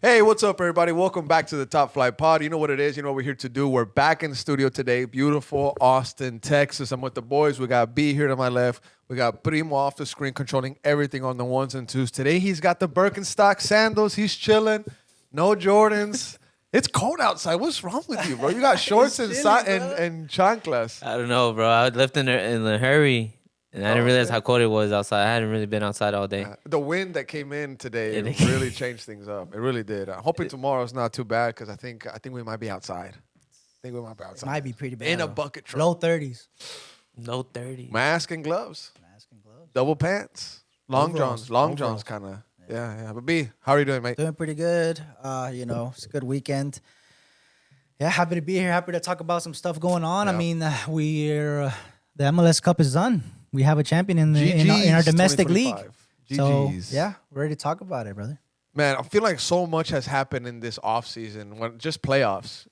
Hey, what's up, everybody? Welcome back to the Top Flight Pod. You know what it is. You know what we're here to do. We're back in the studio today. Beautiful Austin, Texas. I'm with the boys. We got B here to my left. We got Primo off the screen controlling everything on the ones and twos. Today, he's got the Birkenstock sandals. He's chilling. No Jordans. It's cold outside. What's wrong with you, bro? You got shorts and chanclas. I don't know, bro. I left in a hurry, and I didn't realize how cold it was outside. I hadn't really been outside all day. The wind that came in today It- really changed things up. It really did. I'm hoping tomorrow's not too bad because I think we might be outside. Might be pretty bad. In a though. bucket truck. Low 30s. No 30. Mask and gloves. Mask and gloves. Double pants. Long Overalls. johns kind of. Yeah. But B, how are you doing, mate? Doing pretty good. It's a good weekend. Yeah, happy to be here. Happy to talk about some stuff going on. Yeah. I mean, the MLS Cup is done. We have a champion in our GGs domestic league. 2025. So GGs. yeah, we're ready to talk about it, brother. Man, I feel like so much has happened in this offseason. When just playoffs.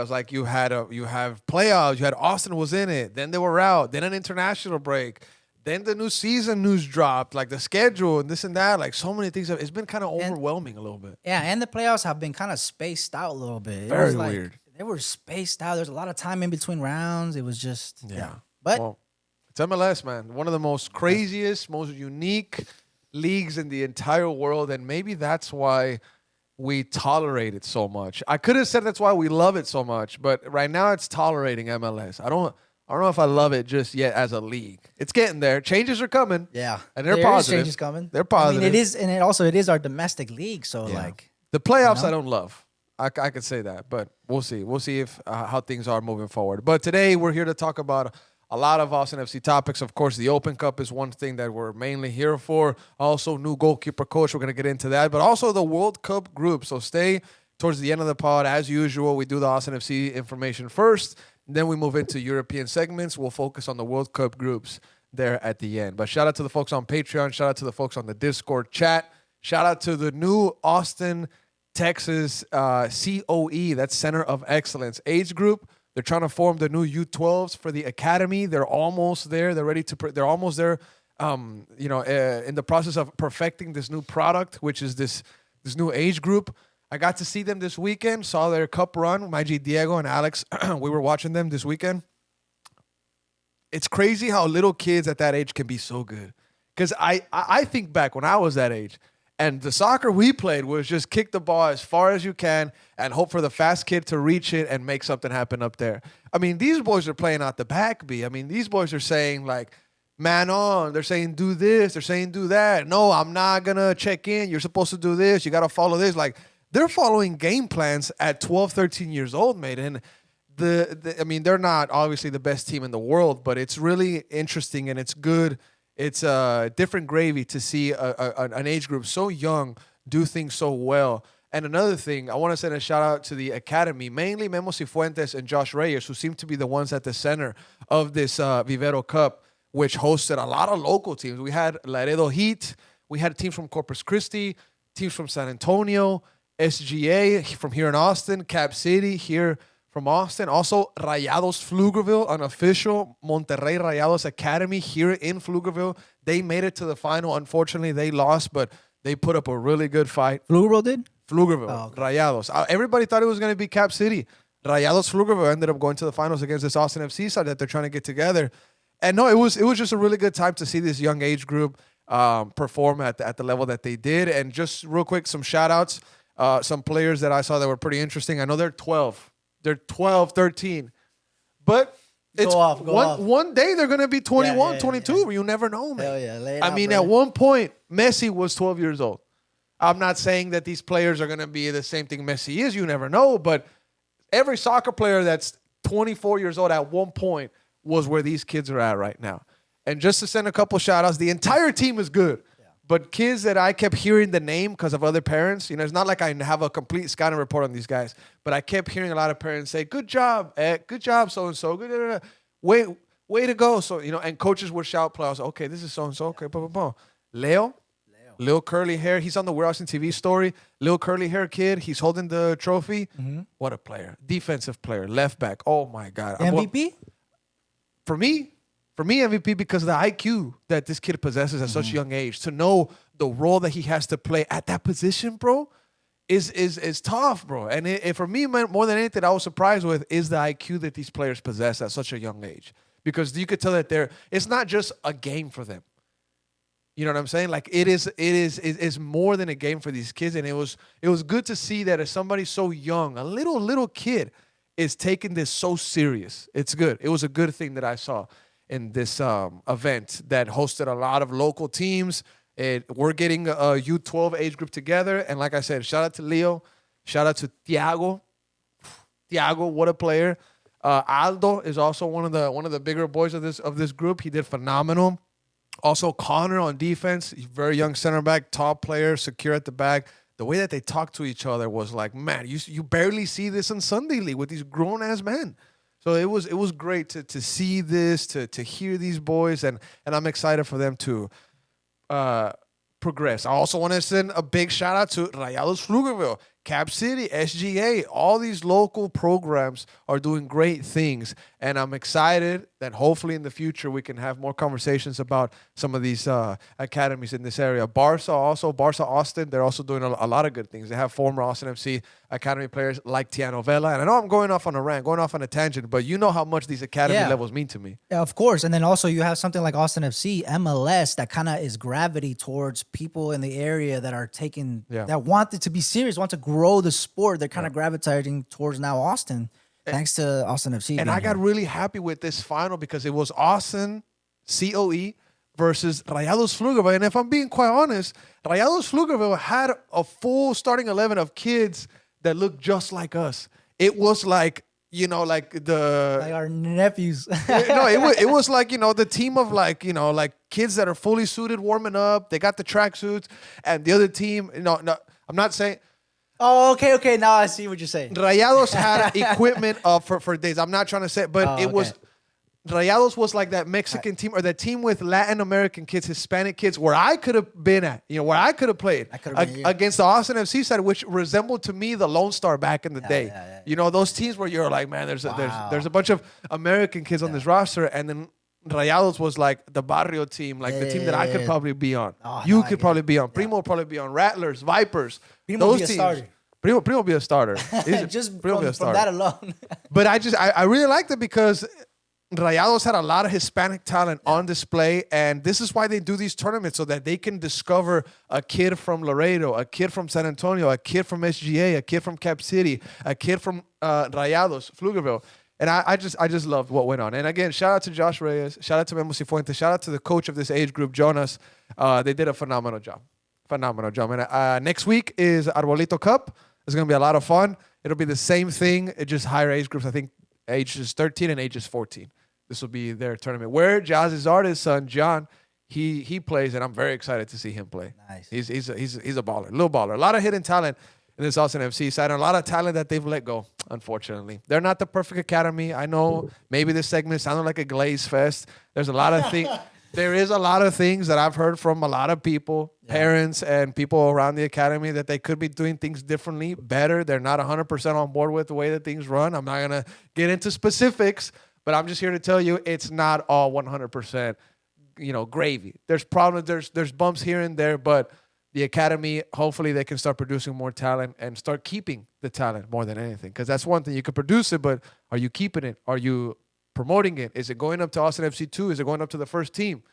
Like you have playoffs. You had Austin was in it. Then they were out. Then an international break. Then the new season news dropped. Like the schedule and this and that. Like so many things. It's been kind of overwhelming a little bit. Yeah, and the playoffs have been kind of spaced out a little bit. Very was like, weird. They were spaced out. There's a lot of time in between rounds. It was just Yeah. But Well, it's MLS, man. One of the most craziest, most unique leagues in the entire world, and maybe that's why we tolerate it so much. I could have said that's why we love it so much, but right now it's tolerating MLS. I don't know if I love it just yet as a league. It's getting there. Changes are coming. yeah, And they're there is positive. changes coming. They're positive. I mean, it is our domestic league. So Yeah. like, The playoffs You know? I don't love. I could say that, but we'll see. We'll see if how things are moving forward. But today we're here to talk about a lot of Austin FC topics. Of course, the Open Cup is one thing that we're mainly here for. Also, new goalkeeper coach. We're going to get into that. But also the World Cup group. So stay towards the end of the pod. As usual, we do the Austin FC information first. Then we move into European segments. We'll focus on the World Cup groups there at the end. But shout out to the folks on Patreon. Shout out to the folks on the Discord chat. Shout out to the new Austin Texas COE, that's Center of Excellence age group. They're trying to form the new U12s for the academy. They're almost there. They're ready to. They're almost there. In the process of perfecting this new product, which is this new age group. I got to see them this weekend. Saw their cup run. My G Diego and Alex. We were watching them this weekend. It's crazy how little kids at that age can be so good. Because I think back when I was that age. And the soccer we played was just kick the ball as far as you can and hope for the fast kid to reach it and make something happen up there. I mean, these boys are playing out the back, B. I mean, these boys are saying, like, man on. They're saying, do this. They're saying, do that. No, I'm not going to check in. You're supposed to do this. You got to follow this. Like, they're following game plans at 12, 13 years old, mate. And they're not obviously the best team in the world, but it's really interesting and it's good. It's different gravy to see an age group so young do things so well. And another thing, I want to send a shout out to the academy, mainly Memo Cifuentes and Josh Reyes, who seem to be the ones at the center of this Vivero Cup, which hosted a lot of local teams. We had Laredo Heat, we had teams from Corpus Christi, teams from San Antonio, SGA from here in Austin, Cap City here from Austin. Also, Rayados Pflugerville, an official Monterrey Rayados Academy here in Pflugerville. They made it to the final. Unfortunately, they lost, but they put up a really good fight. Pflugerville did. Pflugerville, Oh, okay. Rayados. Everybody thought it was going to be Cap City. Rayados Pflugerville ended up going to the finals against this Austin FC side that they're trying to get together. And no, it was just a really good time to see this young age group perform at the level that they did. And just real quick, some shout-outs. Some players that I saw that were pretty interesting. I know they're 12. They're 12, 13. But it's Go off. one day they're going to be 21, Yeah. 22. You never know, man. Hell yeah. Lay it I out, mean, brother. at one point, Messi was 12 years old. I'm not saying that these players are going to be the same thing Messi is. You never know. But every soccer player that's 24 years old at one point was where these kids are at right now. And just to send a couple shout outs, the entire team is good. But kids that I kept hearing the name because of other parents, it's not like I have a complete scouting report on these guys, but I kept hearing a lot of parents say, good job, good job, so-and-so, good, way to go. So, and coaches would shout players, okay, this is so-and-so, okay, blah, blah, blah. Leo, little curly hair. He's on the Warehouse and TV story. Little curly hair kid. He's holding the trophy. Mm-hmm. What a player. Defensive player, left back. Oh, my God. MVP. For me, MVP because of the IQ that this kid possesses at such a young age, to know the role that he has to play at that position, bro, is tough, bro. And for me, man, more than anything, I was surprised with is the IQ that these players possess at such a young age, because you could tell that it's not just a game for them. You know what I'm saying? Like it's more than a game for these kids, and it was good to see that as somebody so young, a little kid, is taking this so serious. It's good. It was a good thing that I saw in this event that hosted a lot of local teams. We're getting a U12 age group together, and like I said, shout out to Leo, shout out to Thiago. Thiago, what a player! Aldo is also one of the bigger boys of this group. He did phenomenal. Also, Connor on defense, very young center back, top player, secure at the back. The way that they talked to each other was like, man, you barely see this in Sunday League with these grown ass men. So it was great to see this, to hear these boys, and I'm excited for them to progress. I also want to send a big shout out to Rayados Pflugerville, Cap City, SGA. All these local programs are doing great things, and I'm excited that hopefully in the future we can have more conversations about some of these academies in this area. Barca Austin, they're also doing a lot of good things. They have former Austin FC academy players like Tiano Vela, and I know I'm going off on a rant, going off on a tangent, but you know how much these academy levels mean to me. Yeah, of course. And then also you have something like Austin FC, MLS, that kind of is gravity towards people in the area that are taking, that want it to be serious, want to grow the sport. They're kind of gravitating towards now Austin, thanks to Austin FC. And I got really happy with this final because it was Austin COE versus Rayados Pflugerville. And if I'm being quite honest, Rayados Pflugerville had a full starting 11 of kids that looked just like us. It was like, like our nephews. No, it was like, the team of like kids that are fully suited warming up. They got the tracksuits, and the other team, no, I'm not saying. Oh, okay. Now I see what you're saying. Rayados had equipment up for days. I'm not trying to say, but it was Rayados was like that Mexican team or that team with Latin American kids, Hispanic kids, where I could have been at, where I could have played against the Austin FC side, which resembled to me the Lone Star back in the day. Yeah. Those teams where you're like, man, there's a bunch of American kids on this roster, and then Rayados was like the Barrio team, like the team that I could probably be on. You could probably be on. Primo would probably be on. Rattlers, Vipers. Primo those be a teams. Starter. Primo will be a starter. Just from that alone. But I really liked it because Rayados had a lot of Hispanic talent on display, and this is why they do these tournaments, so that they can discover a kid from Laredo, a kid from San Antonio, a kid from SGA, a kid from Cap City, a kid from Rayados, Pflugerville. And I just loved what went on. And again, shout out to Josh Reyes, shout out to Memo Cifuentes, shout out to the coach of this age group, Jonas. They did a phenomenal job. And next week is Arbolito Cup. It's going to be a lot of fun. It'll be the same thing, just higher age groups. I think ages 13 and ages 14. This will be their tournament where Jazzy's artist son John, he plays, and I'm very excited to see him play. Nice. He's a baller, little baller. A lot of hidden talent in this Austin FC side, and a lot of talent that they've let go. Unfortunately, they're not the perfect academy. I know maybe this segment sounded like a glaze fest. There's a lot of things. There is a lot of things that I've heard from a lot of people, parents and people around the academy, that they could be doing things differently, better. They're not 100% on board with the way that things run. I'm not going to get into specifics, but I'm just here to tell you it's not all 100%, gravy. There's problems, there's bumps here and there, but the academy, hopefully they can start producing more talent and start keeping the talent more than anything. Because that's one thing. You can produce it, but are you keeping it? Are you promoting it? Is it going up to Austin FC 2? Is it going up to the first team?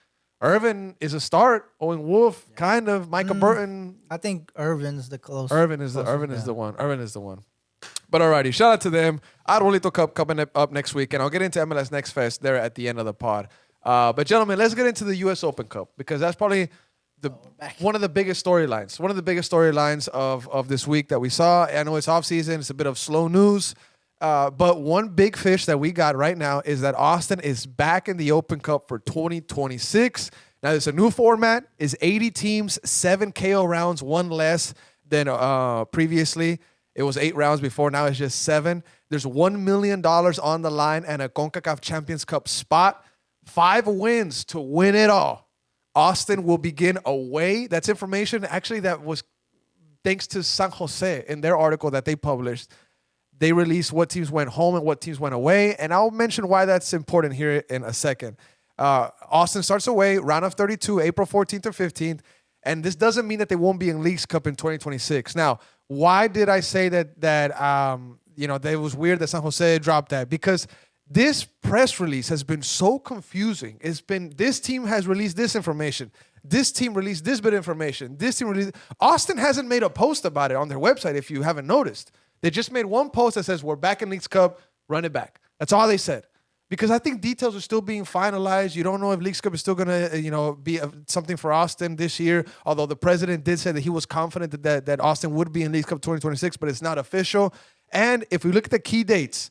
Irvin is a start. Owen Wolf, kind of. Micah Burton. I think Irvin's the closest. Irvin is the one. Irvin is the one. But alrighty, shout out to them. Arbolito Cup coming up next week, and I'll get into MLS Next Fest there at the end of the pod. But gentlemen, let's get into the U.S. Open Cup, because that's probably one of the biggest storylines. One of the biggest storylines of this week that we saw. I know it's off season. It's a bit of slow news. But one big fish that we got right now is that Austin is back in the Open Cup for 2026. Now, it's a new format. It's 80 teams, 7 KO rounds, one less than previously. It was 8 rounds before. Now it's just 7. There's $1 million on the line and a CONCACAF Champions Cup spot. 5 wins to win it all. Austin will begin away. That's information actually that was thanks to San Jose in their article that they published. They released what teams went home and what teams went away, and I'll mention why that's important here in a second. Austin starts away, round of 32, April 14th or 15th, and this doesn't mean that they won't be in Leagues Cup in 2026. Now, Why did I say that it was weird that San Jose dropped that? Because this press release has been so confusing. It's been, this team has released this information. This team released this bit of information. This team released. Austin hasn't made a post about it on their website, if you haven't noticed. They just made one post that says, we're back in Leagues Cup, run it back. That's all they said. Because I think details are still being finalized. You don't know if Leagues Cup is still going to, be something for Austin this year. Although the president did say that he was confident that Austin would be in Leagues Cup 2026, but it's not official. And if we look at the key dates,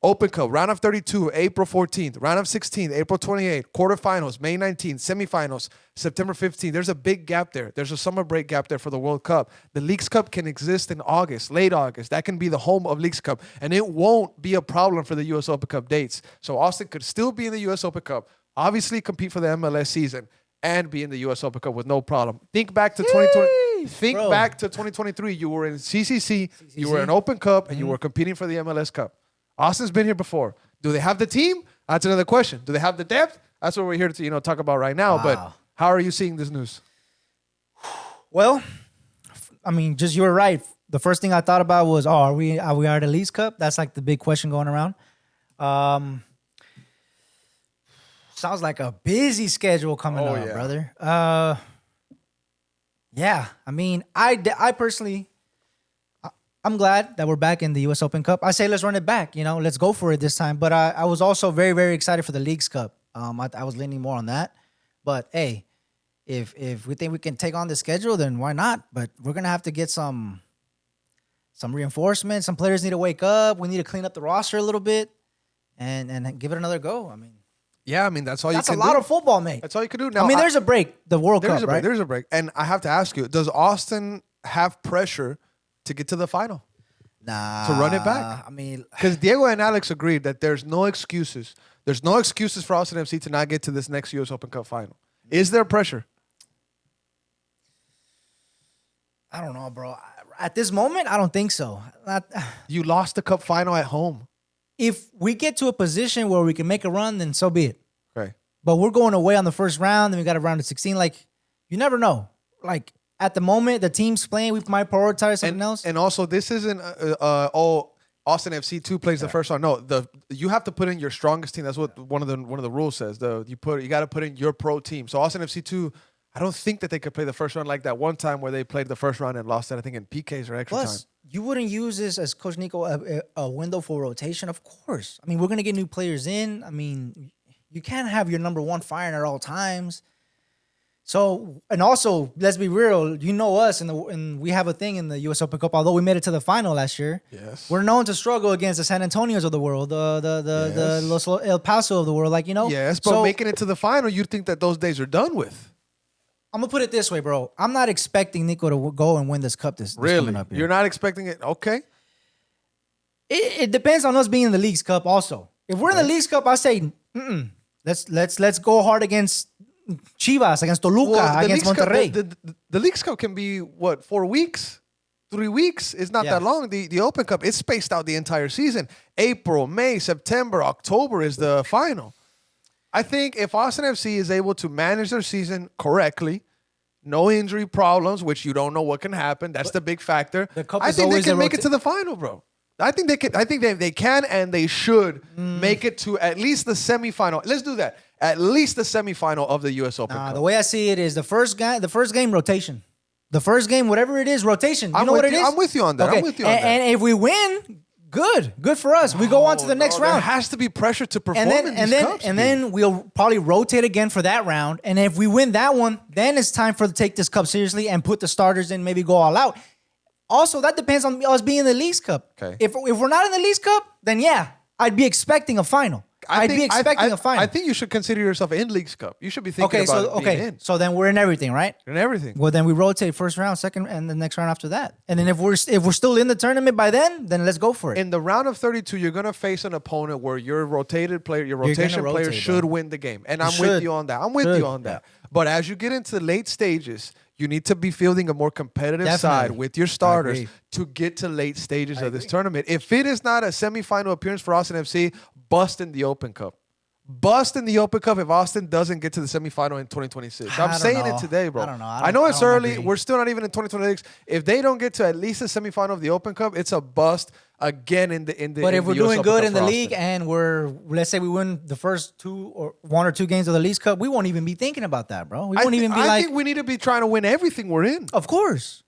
Open Cup, round of 32, April 14th, round of 16, April 28th, quarterfinals, May 19th, semifinals, September 15th. There's a big gap there. There's a summer break gap there for the World Cup. The Leagues Cup can exist in August, late August. That can be the home of Leagues Cup, and it won't be a problem for the U.S. Open Cup dates. So Austin could still be in the U.S. Open Cup, obviously compete for the MLS season, and be in the U.S. Open Cup with no problem. Think back to 2020. Think back to 2023. You were in CCC, you were in Open Cup, and you were competing for the MLS Cup. Austin's been here before. Do they have the team? That's another question. Do they have the depth? That's what we're here to talk about right now. Wow. But how are you seeing this news? Well, I mean, just you were right. The first thing I thought about was, are we at the Leagues Cup? That's like the big question going around. Sounds like a busy schedule coming up, brother. Yeah. I mean, I personally, I'm glad that we're back in the U.S. Open Cup. I say let's run it back. Let's go for it this time. But I was also very, very excited for the Leagues Cup. I was leaning more on that. But hey, if we think we can take on the schedule, then why not? But we're gonna have to get some reinforcements. Some players need to wake up. We need to clean up the roster a little bit and give it another go. I mean, that's all you can do. That's a lot of football, mate. That's all you can do now. There's a break. The World Cup, right? There's a break. And I have to ask you, does Austin have pressure to get to the final? Nah. To run it back? Because Diego and Alex agreed that there's no excuses. There's no excuses for Austin FC to not get to this next U.S. Open Cup final. Is there pressure? I don't know, bro. At this moment, I don't think so. You lost the Cup final at home. If we get to a position where we can make a run, then so be it. Okay. But we're going away on the first round, then we got a round of 16. You never know. At the moment, the team's playing, we might prioritize something else. And also, this isn't Austin FC 2 plays the first round. No, you have to put in your strongest team. That's what one of the rules says. You got to put in your pro team. So Austin FC 2, I don't think that they could play the first round like that one time where they played the first round and lost it, I think, in PKs or extra time. You wouldn't use this, as Coach Nico, a window for rotation, of course. We're going to get new players in. You can't have your number one firing at all times. So, and also, let's be real. You know us, and we have a thing in the U.S. Open Cup. Although we made it to the final last year, yes, we're known to struggle against the San Antonios of the world, the Los El Paso of the world. Yes, but making it to the final, you think that those days are done with? I'm gonna put it this way, bro. I'm not expecting Nico to go and win this cup. This coming up here. You're not expecting it? Okay. It depends on us being in the Leagues Cup. Also, if we're in the Leagues Cup, I say, let's go hard against Chivas, against Toluca, against Monterrey. The Leagues Cup can be, 4 weeks? 3 weeks? It's not that long. The Open Cup, it's spaced out the entire season. April, May, September, October is the final. I think if Austin FC is able to manage their season correctly, no injury problems, which you don't know what can happen, that's the big factor. I think they can make it to the final, bro. I think they can. I think they can and they should make it to at least the semifinal. Let's do that. At least the semifinal of the U.S. Open Cup. The way I see it is the first game rotation. The first game, whatever it is, rotation. You know what it is? I'm with you on that. Okay. I'm with you on that. And if we win, good for us. We go on to the next round. There has to be pressure to perform in these cups. And then we'll probably rotate again for that round. And if we win that one, then it's time to take this cup seriously and put the starters in, maybe go all out. Also, that depends on us being in the Leagues Cup. Okay. If we're not in the Leagues Cup, then I'd be expecting a final. I'd be expecting a final. I think you should consider yourself in Leagues Cup. You should be thinking about being in. So then we're in everything, right? In everything. Well, then we rotate first round, second, and the next round after that. And then if we're still in the tournament by then let's go for it. In the round of 32, you're gonna face an opponent where your rotation player should win the game. And I'm with you on that. I'm with you on that. But as you get into late stages, you need to be fielding a more competitive side with your starters to get to late stages of this tournament. If it is not a semifinal appearance for Austin FC, bust in the Open Cup. bust in the Open Cup if Austin doesn't get to the semifinal in 2026. I'm saying it today, bro. I don't know. I know it's early. Agree. We're still not even in 2026. If they don't get to at least the semifinal of the Open Cup, it's a bust again in the. But if we're doing good in the league Austin. and let's say we win the first one or two games of the Leagues Cup, we won't even be thinking about that, bro. We won't even be I think we need to be trying to win everything we're in. Of course.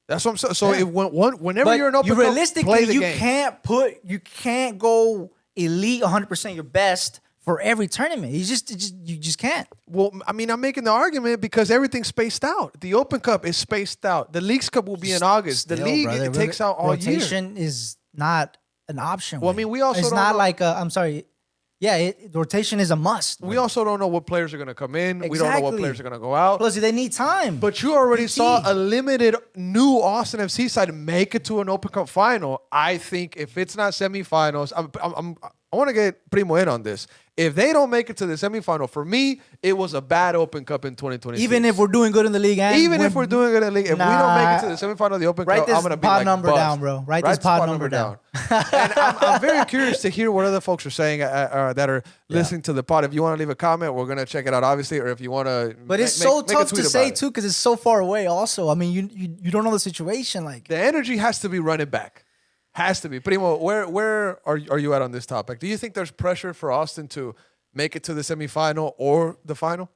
That's what I'm saying. So whenever But you're an Open Cup, realistically, play the game. you can't go elite 100% your best for every tournament. You just can't. Well, I mean, I'm making the argument because everything's spaced out. The Open Cup is spaced out. The Leagues Cup will be in August. The league it takes out all year. Rotation is not an option. Well, I mean, we also it's don't not know. like I'm sorry. Yeah, rotation is a must. We also don't know what players are going to come in. We don't know what Exactly. players are going to go out. Plus, they need time. But you already saw a limited new Austin FC side make it to an Open Cup final. I think if it's not semifinals, I want to get Primo in on this. If they don't make it to the semifinal, for me, it was a bad Open Cup in 2026. Even if we're doing good in the league, and if we're doing good in the league, if we don't make it to the semifinal of the Open write Cup, this I'm going to be pod like number bust. down, bro. Write this pod number down. And I'm very curious to hear what other folks are saying that are listening to the pod. If you want to leave a comment, we're going to check it out, obviously. Or if you want to, But it's so tough to say too because it's so far away. Also, I mean, you don't know the situation. Like the energy has to be running back. Has to be. Primo, where are you at on this topic? Do you think there's pressure for Austin to make it to the semifinal or the final?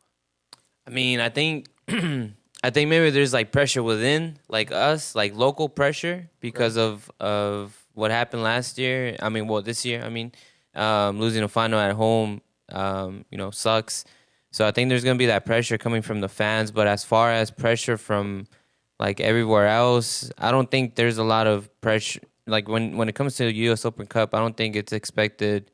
I mean, I think maybe there's like pressure within, like us, like local pressure because of what happened last year. I mean, this year. I mean, losing a final at home, sucks. So I think there's gonna be that pressure coming from the fans. But as far as pressure from like everywhere else, I don't think there's a lot of pressure. Like when it comes to the U.S. Open Cup, I don't think it's expected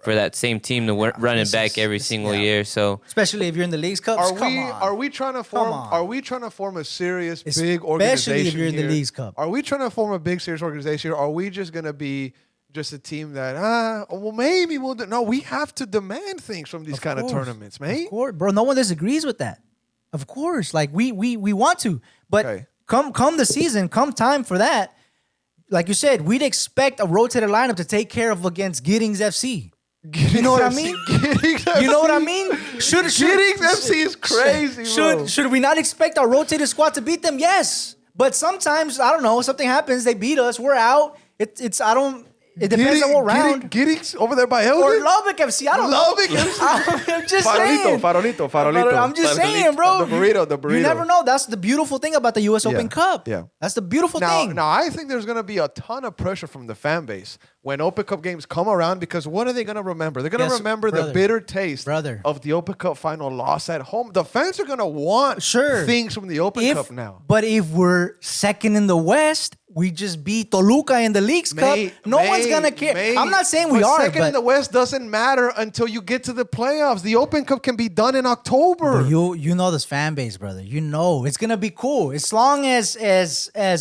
for that same team to run it back every single year. So especially if you're in the Leagues Cup, are we trying to form a serious big organization? Especially if you're in the Leagues Cup. Are we trying to form a big serious organization? Or are we just gonna be just a team that maybe we'll do? No, we have to demand things from these kind of tournaments, man. Of course, bro. No one disagrees with that. Of course, like we want to, but come the season, come time for that. Like you said, we'd expect a rotated lineup to take care of against Giddings FC. You know what I mean? You know what I mean? Giddings FC is crazy, bro. Should we not expect our rotated squad to beat them? Yes. But sometimes, I don't know, something happens, they beat us, we're out. It depends on what round. Giddings over there by Elgin? Or Lubbock FC. I don't know. Lubbock FC. I'm just saying. Farolito. I'm just saying, bro. The burrito. You never know. That's the beautiful thing about the U.S. Open Cup. Yeah. That's the beautiful thing. Now, I think there's going to be a ton of pressure from the fan base when Open Cup games come around because what are they going to remember? They're going to remember the bitter taste of the Open Cup final loss at home. The fans are going to want things from the Open Cup now. But if we're second in the West, we just beat Toluca in the Leagues Cup. No one's going to care. I'm not saying we are. Second in the West doesn't matter until you get to the playoffs. The Open Cup can be done in October. But you know this fan base, brother. You know it's going to be cool as long as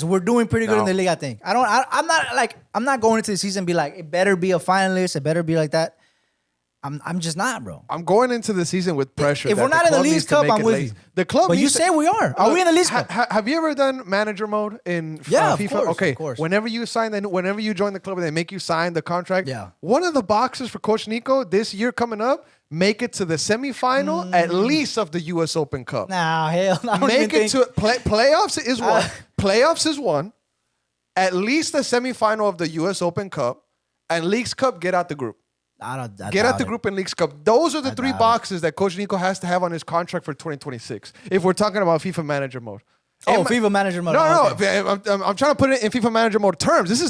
we're doing pretty good in the league, I think. I'm not going into the season and be like, it better be a finalist. It better be like that. I'm just not, bro. I'm going into the season with pressure. If we're not in the Leagues Cup, I'm with you. The club, but you say we are. Are we in the Leagues Cup? Have you ever done manager mode in FIFA? FIFA? Of course, okay. Of course. Whenever you join the club and they make you sign the contract, one of the boxes for Coach Nico this year coming up, make it to the semifinal at least of the U.S. Open Cup. Nah, hell, no. Playoffs is one. Playoffs is one. At least the semifinal of the U.S. Open Cup and Leagues Cup. Get out the group. Get out the group in Leagues Cup. Those are the three boxes that Coach Nico has to have on his contract for 2026. If we're talking about FIFA manager mode. FIFA manager mode. No. I'm trying to put it in FIFA manager mode terms. This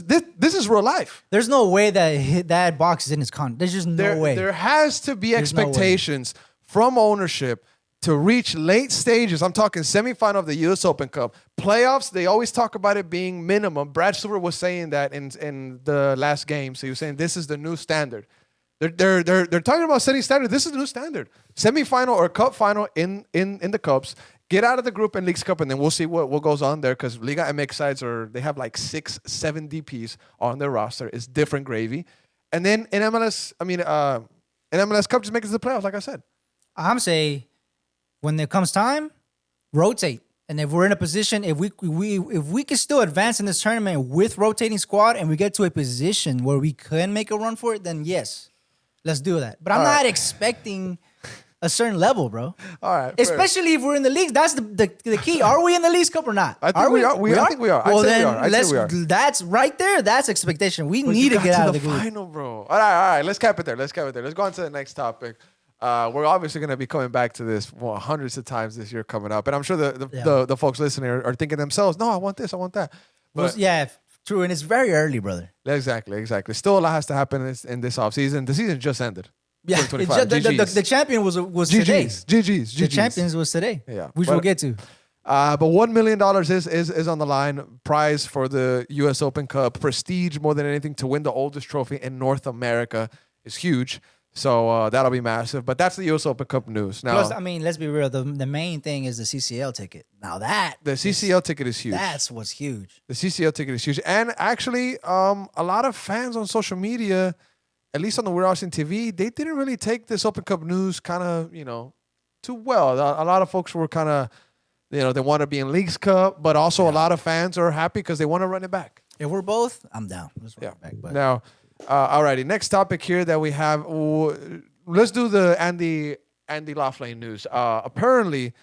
is real life. There's no way that box is in his contract. There's just no way. There has to be expectations from ownership to reach late stages. I'm talking semifinal of the U.S. Open Cup. Playoffs, they always talk about it being minimum. Brad Stewart was saying that in the last game. So he was saying this is the new standard. They're talking about setting standard. This is the new standard. Semifinal or cup final in the cups. Get out of the group in Leagues Cup, and then we'll see what goes on there. Because Liga MX sides they have like 6-7 DPs on their roster. It's different gravy. And then in MLS Cup, just make it to the playoffs. Like I said, I'm saying when there comes time, rotate. And if we're in a position, if we can still advance in this tournament with rotating squad, and we get to a position where we can make a run for it, then yes. Let's do that. But I'm All not right. expecting a certain level, bro. All right. fair. Especially if we're in the leagues. That's the key. Are we in the Leagues Cup or not? I think we are. I think we are. Well, I'd say then we are. I'd say let's. we are. That's right there. That's expectation. We But need you to get got out of the the group. final, bro. All right. Let's cap it there. Let's go on to the next topic. We're obviously going to be coming back to this hundreds of times this year coming up, and I'm sure the folks listening are thinking themselves, "No, I want this, I want that." But Yeah, true. And it's very early, brother. exactly. Still, a lot has to happen in this offseason. The season just ended. Yeah, 2025. the champion was today. GGs. The champions was today. Yeah, which but- we'll get to. But $1 million is on the line. Prize for the U.S. Open Cup. Prestige more than anything to win the oldest trophy in North America is huge. So that'll be massive. But that's the U.S. Open Cup news. Now, Plus, I mean, let's be real. The main thing is the CCL ticket. Now the CCL ticket is huge. That's what's huge. The CCL ticket is huge. And actually, a lot of fans on social media, at least on the We're Austin TV, they didn't really take this Open Cup news kind of, too well. A lot of folks were kind of, they want to be in Leagues Cup, but also a lot of fans are happy because they want to run it back. If we're both, I'm down. Let's run it back. But Now, alrighty, next topic here that we have, let's do the Andy Laughlane news. Apparently,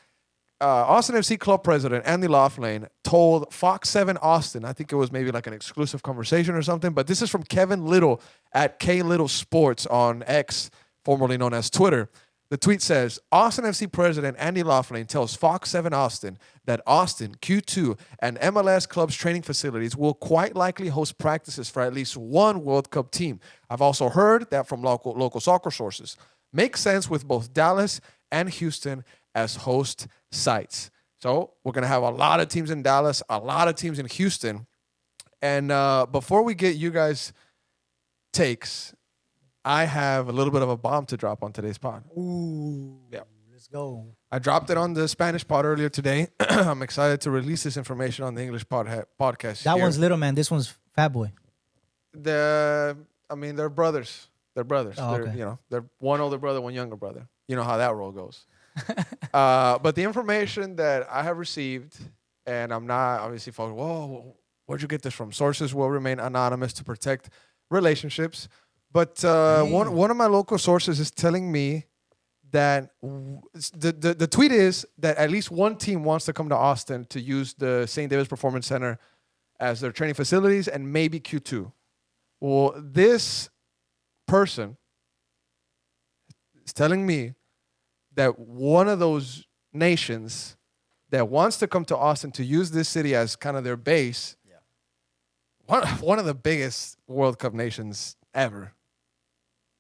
Austin FC club president Andy Laughlane told Fox 7 Austin, I think it was maybe like an exclusive conversation or something, but this is from Kevin Little at K Little Sports on X, formerly known as Twitter. The tweet says, Austin FC president Andy Laughlane tells Fox 7 Austin that Austin, Q2, and MLS club's training facilities will quite likely host practices for at least one World Cup team. I've also heard that from local soccer sources. Makes sense with both Dallas and Houston as host sites. So we're going to have a lot of teams in Dallas, a lot of teams in Houston. And before we get you guys' takes, I have a little bit of a bomb to drop on today's pod. ooh, Yeah. let's go. I dropped it on the Spanish pod earlier today. I'm excited to release this information on the English podcast. That here. one's little man. This one's Fat Boy. They're brothers. They're brothers. Oh, They're, okay. they're one older brother, one younger brother. You know how that role goes. But the information that I have received, and I'm not obviously folks, whoa, where'd you get this from? Sources will remain anonymous to protect relationships. But one of my local sources is telling me that the tweet is that at least one team wants to come to Austin to use the St. David's Performance Center as their training facilities and maybe Q2. Well, this person is telling me that one of those nations that wants to come to Austin to use this city as kind of their base, one of the biggest World Cup nations ever.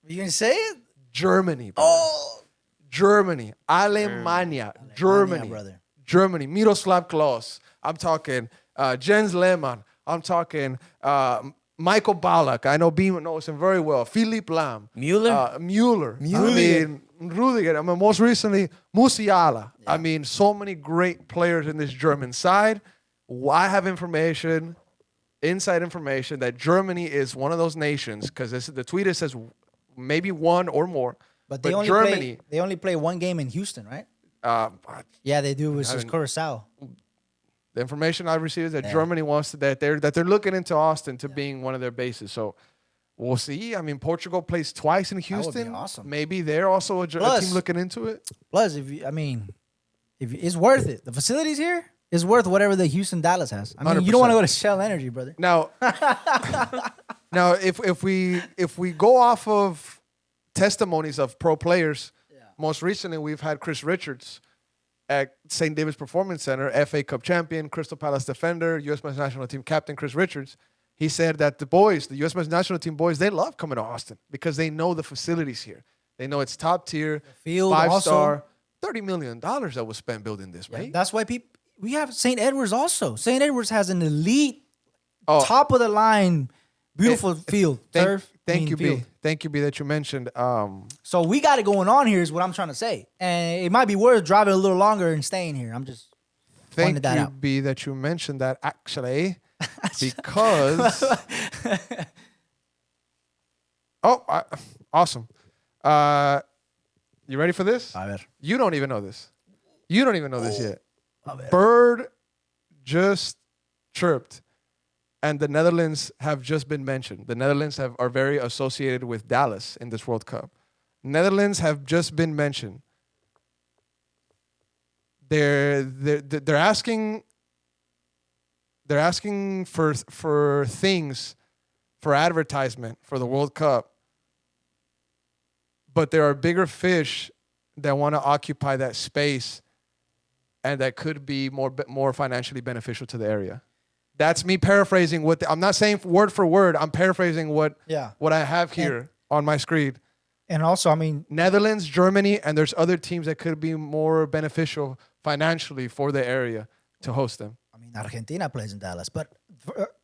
You gonna say it? Germany, bro. Oh, Germany. Alemania. Germany. brother. Germany. Miroslav Klose. I'm talking Jens Lehmann. I'm talking Michael Ballack. I know Beeman knows him very well. Philipp Lahm. Mueller? Mueller. I mean, Rudiger. I mean, most recently, Musiala. I mean, so many great players in this German side. I have information, inside information, that Germany is one of those nations, because the tweet says maybe one or more. But Germany, they only play one game in Houston, right? Yeah, they do. It's just Curacao. the information I received is that Germany wants that they're looking into Austin to being one of their bases. So we'll see. I mean, Portugal plays twice in Houston. That would be awesome. Maybe they're also a team looking into it. Plus, if it's worth it. The facilities here is worth whatever the Houston Dallas has. I mean, you don't want to go to Shell Energy, brother. Now, if we go off of testimonies of pro players, most recently we've had Chris Richards at St. David's Performance Center, FA Cup champion, Crystal Palace defender, U.S. men's national team captain Chris Richards. He said that the U.S. men's national team boys, they love coming to Austin because they know the facilities here. They know it's top tier, Field 5-star, $30 million that was spent building this, right? That's why we have St. Edwards also. St. Edwards has an elite, top of the line, beautiful field. Thank you, field. B. Thank you, B, that you mentioned. So we got it going on here is what I'm trying to say. And it might be worth driving a little longer and staying here. I'm just pointing that out. B, that you mentioned that actually because awesome. You ready for this? A ver. You don't even know this. You don't even know this yet. Bird just chirped and the Netherlands have just been mentioned. The Netherlands are very associated with Dallas in this World Cup. Netherlands have just been mentioned. They're asking for things for advertisement for the World Cup, but there are bigger fish that want to occupy that space, and that could be more financially beneficial to the area. That's me paraphrasing I'm not saying word for word. I'm paraphrasing what I have here on my screen. And also, I mean, Netherlands, Germany, and there's other teams that could be more beneficial financially for the area to host them. I mean, Argentina plays in Dallas, but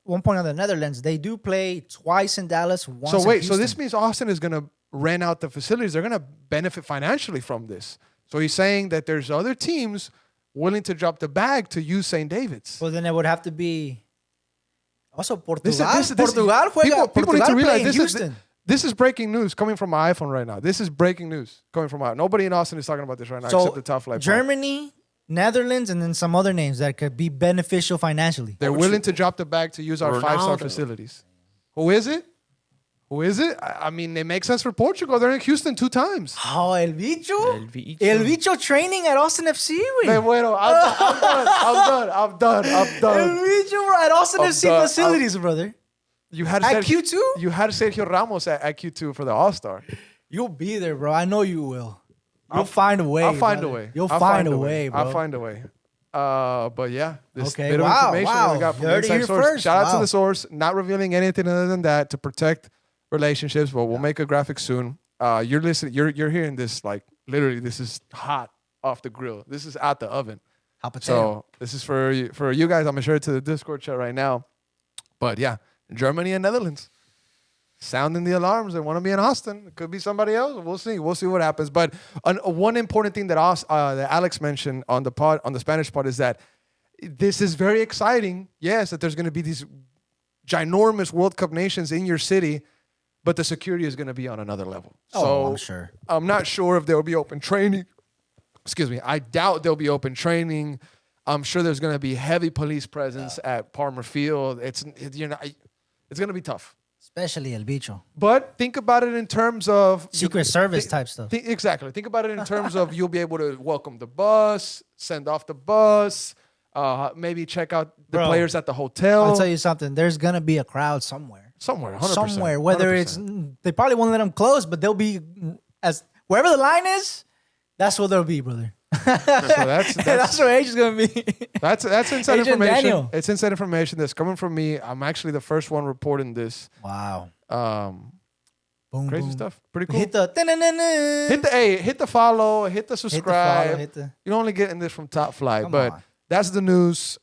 one point on the Netherlands, they do play twice in Dallas. Once so wait, in so this means Austin is going to rent out the facilities. They're going to benefit financially from this. So he's saying that there's other teams willing to drop the bag to use St. David's. Well, then it would have to be also Portugal. People need to realize Houston. This is breaking news coming from my iPhone right now. This is breaking news coming from my. Nobody in Austin is talking about this right now except the Top Flight. Germany, Netherlands, and then some other names that could be beneficial financially. They're willing to drop the bag to use our 5-star facilities. Who is it? I mean, it makes sense for Portugal. They're in Houston 2 times. Oh, El Bicho? El Bicho training at Austin FC, güey. I'm done. El Bicho at Austin FC facilities, brother. You had at Q2? You had Sergio Ramos at Q2 for the All-Star. You'll be there, bro. I know you will. You'll find a way. I'll find a way. You'll find a way, bro. I'll find a way. But yeah, this bit of information we got from inside source. First. Shout out to the source. Not revealing anything other than that to protect relationships, but we'll make a graphic soon. You're listening. You're hearing this like literally. This is hot off the grill. This is out the oven. So this is for you guys. I'm gonna share it to the Discord chat right now. But yeah, Germany and Netherlands sounding the alarms. They want to be in Austin. It could be somebody else. We'll see. We'll see what happens. But one important thing that Alex mentioned on the Spanish part is that this is very exciting. Yes, that there's going to be these ginormous World Cup nations in your city, but the security is going to be on another level. I'm sure. I'm not sure if there will be open training. Excuse me. I doubt there'll be open training. I'm sure there's going to be heavy police presence at Palmer Field. It's going to be tough. Especially El Bicho. But think about it in terms of Secret Service type stuff. Exactly. Think about it in terms of you'll be able to welcome the bus, send off the bus, maybe check out the players at the hotel. I'll tell you something. There's going to be a crowd somewhere. 100%. Somewhere. Whether 100%. they probably won't let them close, but they'll be, wherever the line is, that's where they'll be, brother. So that's where Age is going to be. That's inside Agent information. Daniel. It's inside information that's coming from me. I'm actually the first one reporting this. Wow. Boom, crazy stuff. Pretty cool. Hit the follow, hit the subscribe. You're only getting this from Top Flight, but that's the news.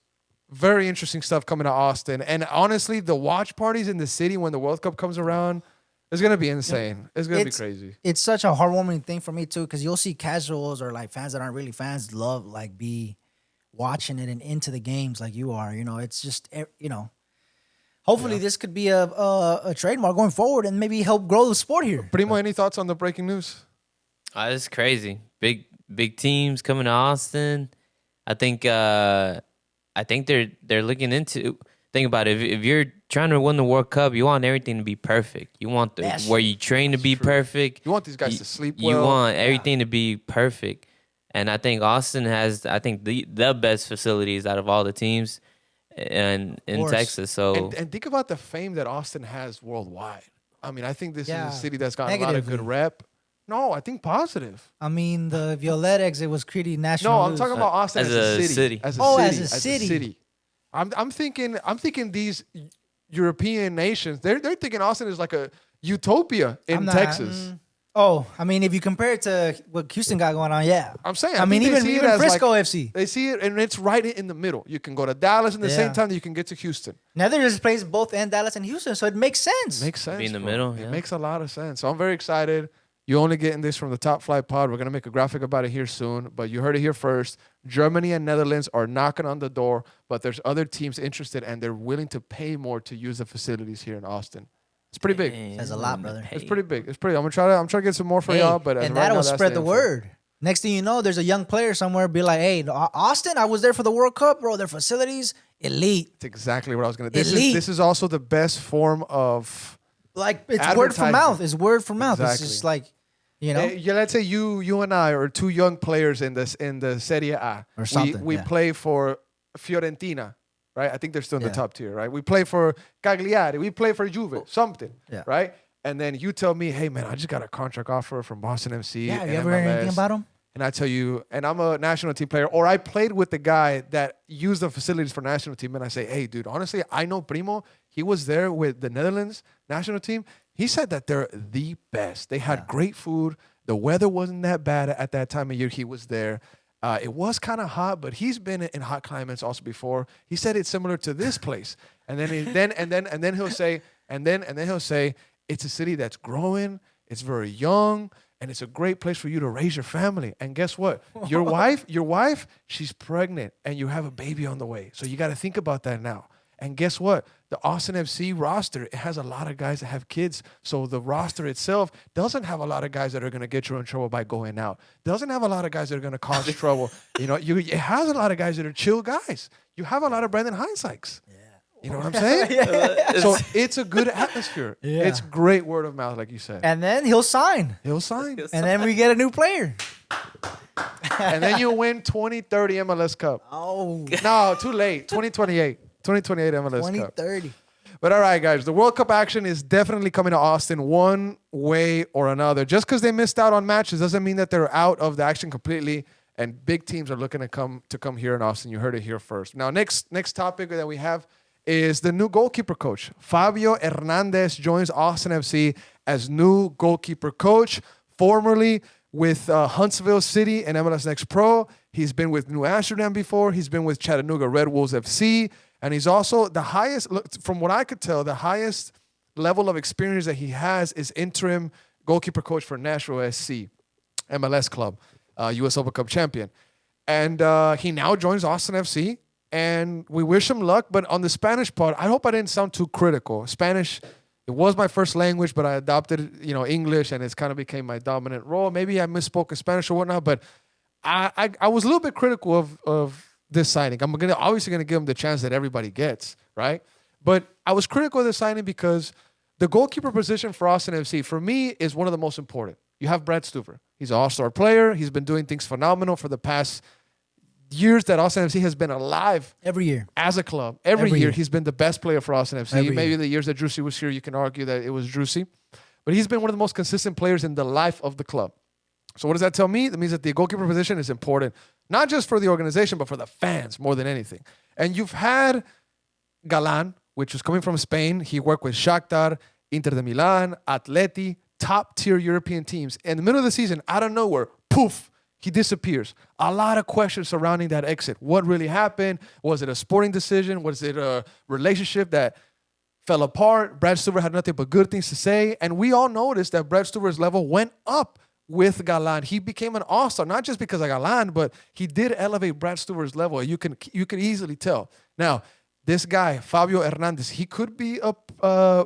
Very interesting stuff coming to Austin. And honestly, the watch parties in the city when the World Cup comes around is going to be insane. It's going to be crazy. It's such a heartwarming thing for me, too, because you'll see casuals or like fans that aren't really fans love like be watching it and into the games like you are. You know, it's just, you know, hopefully this could be a trademark going forward and maybe help grow the sport here. Primo, any thoughts on the breaking news? It's crazy. Big teams coming to Austin. I think they're looking into. Think about it. If you're trying to win the World Cup, you want everything to be perfect. You want where you train to be perfect. You want these guys to sleep well. You want everything to be perfect. And I think Austin has, the best facilities out of all the teams in Texas. So and think about the fame that Austin has worldwide. I mean, I think this is a city that's got a lot of good rep. No, I think positive. I mean, the Violet exit was pretty national. No, I'm talking about Austin as a city. As a city. I'm thinking these European nations, they're thinking Austin is like a utopia in Texas. I mean, if you compare it to what Houston got going on, yeah. I'm saying. I mean, even Frisco like, FC. They see it, and it's right in the middle. You can go to Dallas in the same time that you can get to Houston. Netherlands plays both in Dallas and Houston, so it makes sense. Makes sense. Be in the middle. It makes a lot of sense. So I'm very excited. You're only getting this from the Top Flight Pod. We're going to make a graphic about it here soon, but you heard it here first. Germany and Netherlands are knocking on the door, but there's other teams interested, and they're willing to pay more to use the facilities here in Austin. It's pretty big. That's a lot, brother. It's pretty big. I'm trying to get some more for y'all, but and that'll spread the word. Next thing you know, there's a young player somewhere be like, hey, Austin, I was there for the World Cup, bro. Their facilities, elite. That's exactly what I was going to. This is also the best form of like it's word for mouth. It's word for mouth. Exactly. It's just like, you know. Yeah, let's say you and I are two young players in the Serie A. Or something. We play for Fiorentina, right? I think they're still in the top tier, right? We play for Cagliari. We play for Juve, something, right? And then you tell me, hey, man, I just got a contract offer from Boston MC. Yeah, you ever heard anything about him? And I tell you, and I'm a national team player, or I played with the guy that used the facilities for national team, and I say, hey, dude, honestly, I know Primo. He was there with the Netherlands national team. He said that they're the best. They had great food. The weather wasn't that bad at that time of year he was there. It was kind of hot, but he's been in hot climates also before. He said it's similar to this place. And then he'll say, it's a city that's growing. It's very young. And it's a great place for you to raise your family. And guess what? Your wife, she's pregnant and you have a baby on the way. So you got to think about that now. And guess what? The Austin FC roster, it has a lot of guys that have kids. So the roster itself doesn't have a lot of guys that are going to get you in trouble by going out. Doesn't have a lot of guys that are going to cause trouble. You know, it has a lot of guys that are chill guys. You have a lot of Brandon Heinzikes. You know what I'm saying? So it's a good atmosphere. Yeah. It's great word of mouth, like you said. And then he'll sign. And then we get a new player. And then you win 2030 MLS Cup. Oh. No, too late. 2028 MLS Cup. 2030. But all right, guys, the World Cup action is definitely coming to Austin one way or another. Just because they missed out on matches doesn't mean that they're out of the action completely. And big teams are looking to come here in Austin. You heard it here first. Now, next topic that we have is the new goalkeeper coach. Fabio Hernandez joins Austin FC as new goalkeeper coach, formerly with Huntsville City and MLS Next Pro. He's been with New Amsterdam before. He's been with Chattanooga Red Wolves FC. And he's also the highest, from what I could tell, the highest level of experience that he has is interim goalkeeper coach for Nashville SC, MLS club, US Open Cup champion. And he now joins Austin FC. And we wish him luck. But on the Spanish part, I hope I didn't sound too critical. Spanish, it was my first language, but I adopted, English, and it's kind of became my dominant role. Maybe I misspoke in Spanish or whatnot, but I was a little bit critical of this signing. I'm obviously going to give him the chance that everybody gets, right? But I was critical of this signing because the goalkeeper position for Austin FC, for me, is one of the most important. You have Brad Stuver. He's an all-star player. He's been doing things phenomenal for the past years that Austin FC has been alive. Every year. As a club. Every year he's been the best player for Austin FC. Maybe the years that Drusy was here, you can argue that it was Drusy. But he's been one of the most consistent players in the life of the club. So what does that tell me? That means that the goalkeeper position is important, not just for the organization, but for the fans more than anything. And you've had Galan, which was coming from Spain. He worked with Shakhtar, Inter de Milan, Atleti, top-tier European teams. In the middle of the season, out of nowhere, poof, he disappears. A lot of questions surrounding that exit. What really happened? Was it a sporting decision? Was it a relationship that fell apart? Brad Stuver had nothing but good things to say. And we all noticed that Brad Stuver's level went up with Galan. He became an all-star, not just because of Galan, but he did elevate Brad Stuver's level. You can easily tell. Now, this guy, Fabio Hernandez, he could be a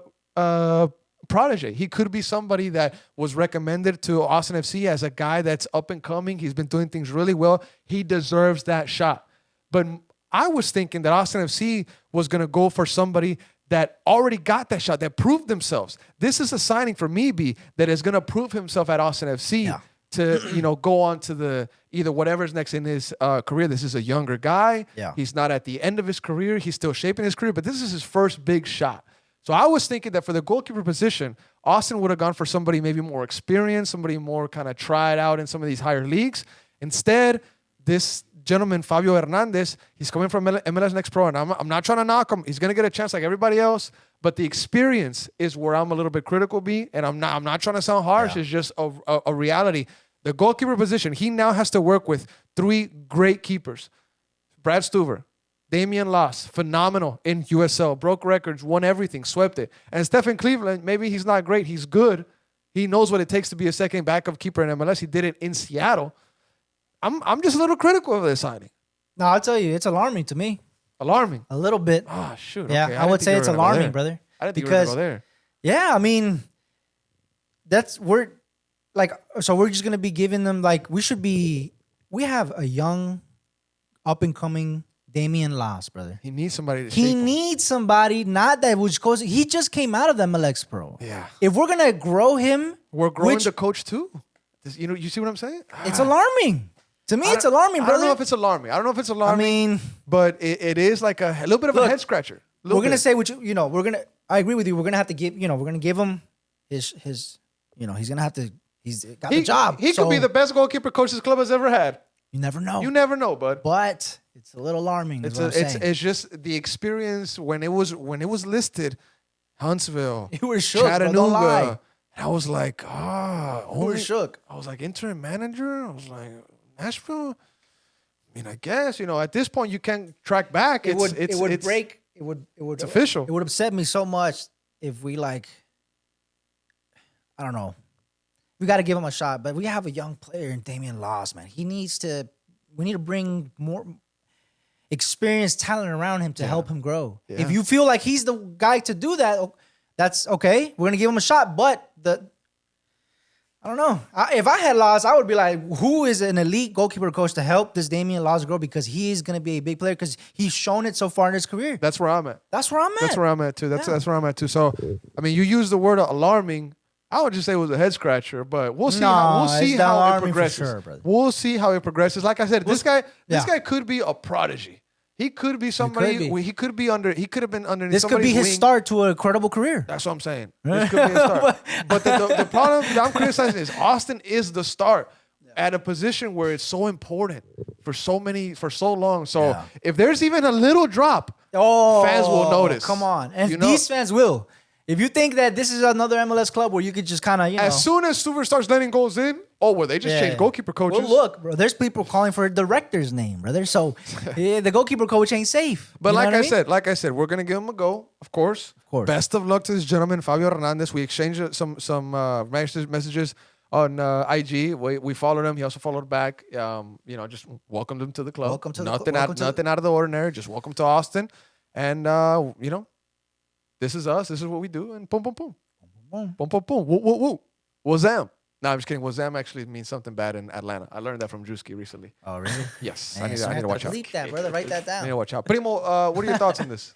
protege. He could be somebody that was recommended to Austin FC as a guy that's up and coming. He's been doing things really well. He deserves that shot. But I was thinking that Austin FC was going to go for somebody that already got that shot, that proved themselves. This is a signing for me, B, that is going to prove himself at Austin FC to, go on to the either whatever's next in his career. This is a younger guy. Yeah. He's not at the end of his career. He's still shaping his career, but this is his first big shot. So I was thinking that for the goalkeeper position, Austin would have gone for somebody maybe more experienced, somebody more kind of tried out in some of these higher leagues. Instead, this gentleman, Fabio Hernandez, he's coming from MLS Next Pro, and I'm not trying to knock him. He's going to get a chance like everybody else, but the experience is where I'm a little bit critical, B, and I'm not trying to sound harsh. Yeah. It's just a reality. The goalkeeper position, he now has to work with three great keepers. Brad Stuver, Damian Loss, phenomenal in USL, broke records, won everything, swept it. And Stephen Cleveland, maybe he's not great. He's good. He knows what it takes to be a second backup keeper in MLS. He did it in Seattle. I'm just a little critical of this signing. No, I'll tell you, it's alarming to me. Alarming? A little bit. Ah, shoot. Yeah, okay. I would say it's alarming, brother. I didn't think you were going to go there. Yeah, I mean, like, so we're just gonna be giving them like we have a young, up and coming Damian Loss, brother. He needs somebody to He shape him. needs somebody, not that which goes. He just came out of the MLS Pro. Yeah. If we're gonna grow him, We're growing the coach too. You see what I'm saying? it's alarming. To me, it's alarming, brother. I don't know if it's alarming. I mean, but it is like a little bit of a head scratcher. We're gonna say what we're gonna. I agree with you. We're gonna have to give. We're gonna give him his. He's gonna have to. He's got the job. He could be the best goalkeeper coach this club has ever had. You never know. You never know, bud. But it's a little alarming. It's just the experience when it was listed, Huntsville, You were shook, Chattanooga. bro, don't lie. I was like, You were shook. I was like interim manager. I was like Nashville. I mean, I guess at this point you can't track back. It would break. It would. It's official. It would upset me so much if we I don't know. We got to give him a shot, but we have a young player in Damian Loss, man. We need to bring more experienced talent around him to help him grow. Yeah. If you feel like he's the guy to do that, that's okay. We're gonna give him a shot, but I don't know. If I had Loss, I would be like, who is an elite goalkeeper coach to help this Damian Loss grow? Because he's going to be a big player because he's shown it so far in his career. That's where I'm at. That's where I'm at. That's where I'm at too. That's where I'm at too. So, I mean, you use the word alarming. I would just say it was a head scratcher, but we'll see. We'll see how it progresses. Sure, brother. We'll see how it progresses. Like I said, this guy could be a prodigy. He could be somebody. He could be under. He could have been underneath. This could be his wing. start to a credible career. That's what I'm saying. This could be a start. But the problem that I'm criticizing is Austin is the start at a position where it's so important for so long. So if there's even a little drop, fans will notice. Come on, and these fans will. If you think that this is another MLS club where you could just kind of, as soon as Suver starts letting goals in, they just changed goalkeeper coaches. Well, look, bro, there's people calling for a director's name, brother. So the goalkeeper coach ain't safe. But like I said, we're gonna give him a go, of course. Best of luck to this gentleman, Fabio Hernandez. We exchanged some messages on IG. We followed him. He also followed back. Just welcomed him to the club. Nothing out of the ordinary. Just welcome to Austin, and this is us. This is what we do. And boom, boom, boom. Boom, boom, boom, boom. Woo, woo, woo. Wazam. No, I'm just kidding. Wazam actually means something bad in Atlanta. I learned that from Drewski recently. Oh, really? Yes. Man, I need to watch out. Delete that, brother. Write that down. I need to watch out. Primo, what are your thoughts on this?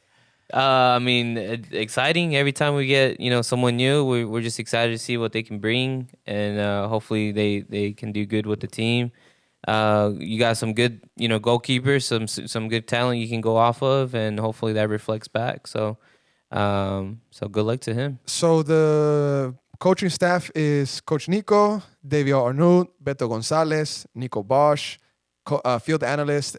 I mean, exciting. Every time we get someone new, we're just excited to see what they can bring, and hopefully they can do good with the team. You got some good goalkeepers, some good talent you can go off of, and hopefully that reflects back. So good luck to him. So the coaching staff is Coach Nico, Davio Arnaud, Beto Gonzalez, Nico Bosch, field analyst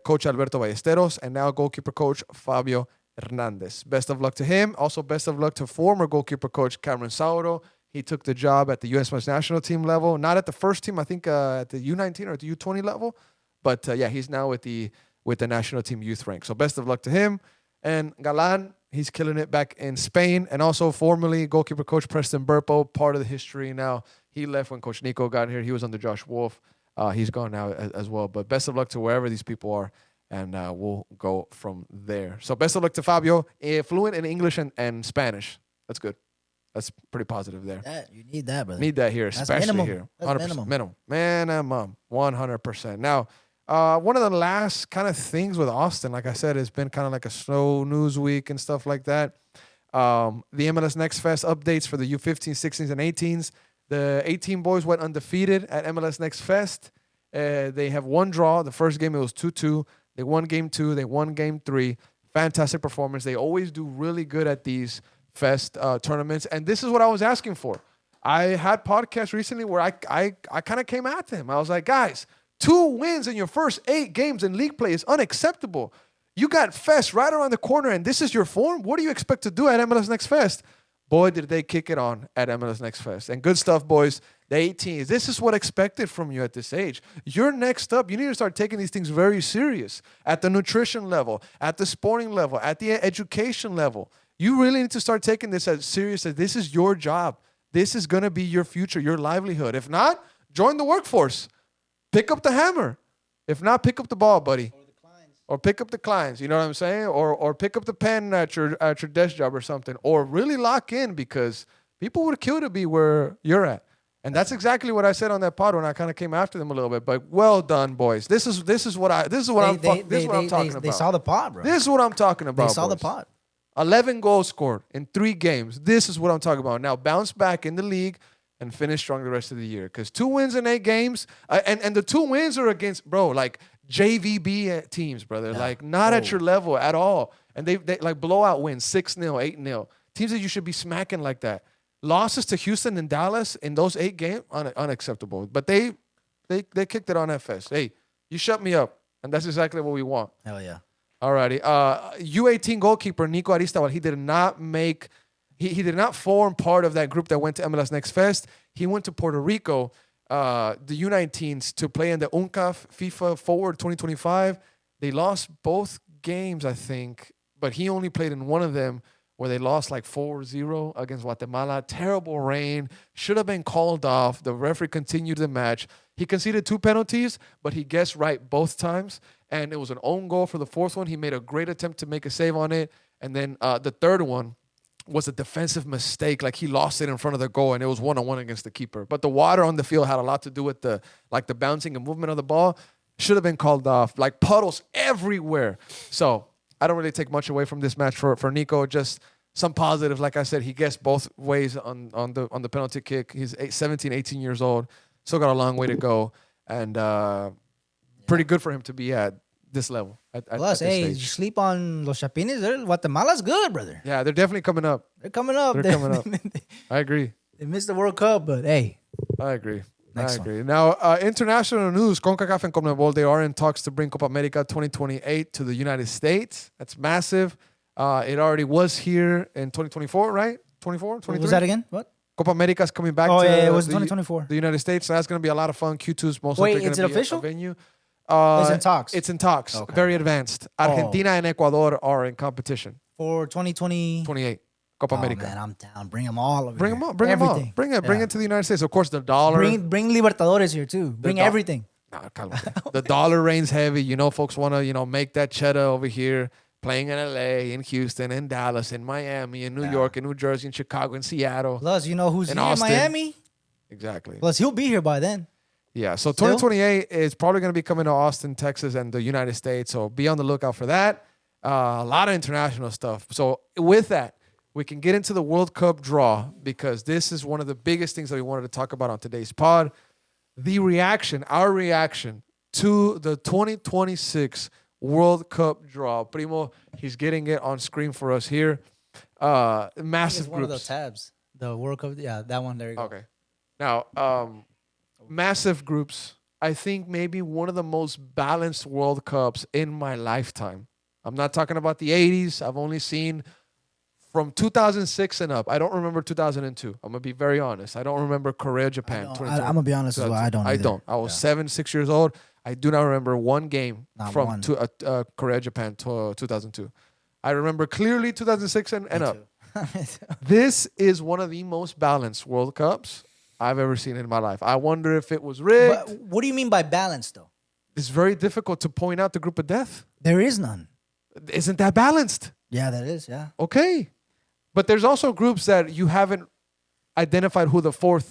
Coach Alberto Ballesteros, and now goalkeeper coach Fabio Hernandez. Best of luck to him. Also, best of luck to former goalkeeper coach Cameron Sauro. He took the job at the U.S. men's national team level, not at the first team. I think at the U19 or at the U20 level, but he's now with the national team youth rank. So best of luck to him. And Galan, he's killing it back in Spain. And also formerly goalkeeper coach Preston Burpo, part of the history now. He left when Coach Nico got here. He was under Josh Wolf. He's gone now as well. But best of luck to wherever these people are. And we'll go from there. So best of luck to Fabio. Fluent in English and Spanish. That's good. That's pretty positive there. You need that, brother. Need that here, especially here. 100%. Minimum. 100%. Now, one of the last kind of things with Austin, like I said, it's been kind of like a slow news week and stuff like that. The MLS Next Fest updates for the U15s, 16s, and 18s. The 18 boys went undefeated at MLS Next Fest. They have one draw. The first game, it was 2-2. They won game 2. They won game 3. Fantastic performance. They always do really good at these Fest tournaments. And this is what I was asking for. I had podcasts recently where I kind of came at them. I was like, guys, 2 wins in your first 8 games in league play is unacceptable. You got Fest right around the corner, and this is your form? What do you expect to do at MLS Next Fest? Boy, did they kick it on at MLS Next Fest. And good stuff, boys. The 18s. This is what expected from you at this age. You're next up. You need to start taking these things very serious at the nutrition level, at the sporting level, at the education level. You really need to start taking this as serious as this is your job. This is going to be your future, your livelihood. If not, join the workforce. Pick up the hammer. If not, pick up the ball, buddy. Or pick up the clients. You know what I'm saying? Or pick up the pen at your desk job or something. Or really lock in, because people would kill to be where you're at. And that's exactly what I said on that pod when I kind of came after them a little bit. But well done, boys. This is what I'm talking about. They saw the pod, bro. This is what I'm talking about. They saw the boys. pod. 11 goals scored in 3 games. This is what I'm talking about. Now bounce back in the league and finish strong the rest of the year. Because 2 wins in 8 games, and the 2 wins are against, bro, like JVB teams, brother. Yeah. Like not at your level at all. And they like blowout wins, 6-0, 8-0. Teams that you should be smacking like that. Losses to Houston and Dallas in those 8 games, unacceptable. But they kicked it on FS. Hey, you shut me up. And that's exactly what we want. Hell yeah. Alrighty. U18 goalkeeper Nico Aristizabal, he did not make... He did not form part of that group that went to MLS Next Fest. He went to Puerto Rico, the U19s, to play in the UNCAF FIFA Forward 2025. They lost both games, I think, but he only played in one of them where they lost like 4-0 against Guatemala. Terrible rain. Should have been called off. The referee continued the match. He conceded 2 penalties, but he guessed right both times. And it was an own goal for the 4th one. He made a great attempt to make a save on it. And then the 3rd one was a defensive mistake. Like he lost it in front of the goal and it was 1-on-1 against the keeper. But the water on the field had a lot to do with the bouncing and movement of the ball. Should have been called off. Like puddles everywhere. So I don't really take much away from this match for Nico. Just some positives. Like I said, he guessed both ways on the penalty kick. He's 17, 18 years old. Still got a long way to go. And pretty good for him to be at this level. Plus, hey, you sleep on Los Chapines? Guatemala's good, brother. Yeah, they're definitely coming up. They're coming up. They're coming up. I agree. They missed the World Cup, but hey. I agree. Next I agree. Now, international news, CONCACAF and CONMEBOL, they are in talks to bring Copa America 2028 to the United States. That's massive. It already was here in 2024, right? 24, 23? What was that again? What? Copa America is coming back to it was 2024. The United States. So that's going to be a lot of fun. Q2's most likely going to be official? a venue. It's in talks. It's in talks. Okay. Very advanced. Argentina and Ecuador are in competition. For 2020? 28. Copa America. Man, I'm down. Bring them all over Bring here. them all. Bring everything. Bring it. Bring it to the United States. Of course, the dollar. Bring Libertadores here, too. Bring everything. The dollar reigns heavy. You know, folks want to, make that cheddar over here. Playing in LA, in Houston, in Dallas, in Miami, in New York, in New Jersey, in Chicago, in Seattle. Plus, you know who's in here Austin. in Miami? Exactly. Plus, he'll be here by then. Yeah, so 2028 is probably going to be coming to Austin, Texas, and the United States. So be on the lookout for that. A lot of international stuff. So with that, we can get into the World Cup draw because this is one of the biggest things that we wanted to talk about on today's pod. Our reaction to the 2026 World Cup draw. Primo, he's getting it on screen for us here. Massive groups. One of those tabs. The World Cup, yeah, that one. There you go. Okay. Now, massive groups. I think maybe one of the most balanced World Cups in my lifetime. I'm not talking about the 80s. I've only seen from 2006 and up. I don't remember 2002. I'm going to be very honest. I don't remember Korea, Japan. I'm going to be honest as well. I don't either. I don't. I was 7, 6 years old. I do not remember one game from Korea, Japan, 2002. I remember clearly 2006 and up. This is one of the most balanced World Cups I've ever seen in my life. I wonder if it was rigged. But what do you mean by balanced, though? It's very difficult to point out the group of death. There is none. Isn't that balanced? Yeah, that is, yeah. Okay. But there's also groups that you haven't identified who the 4th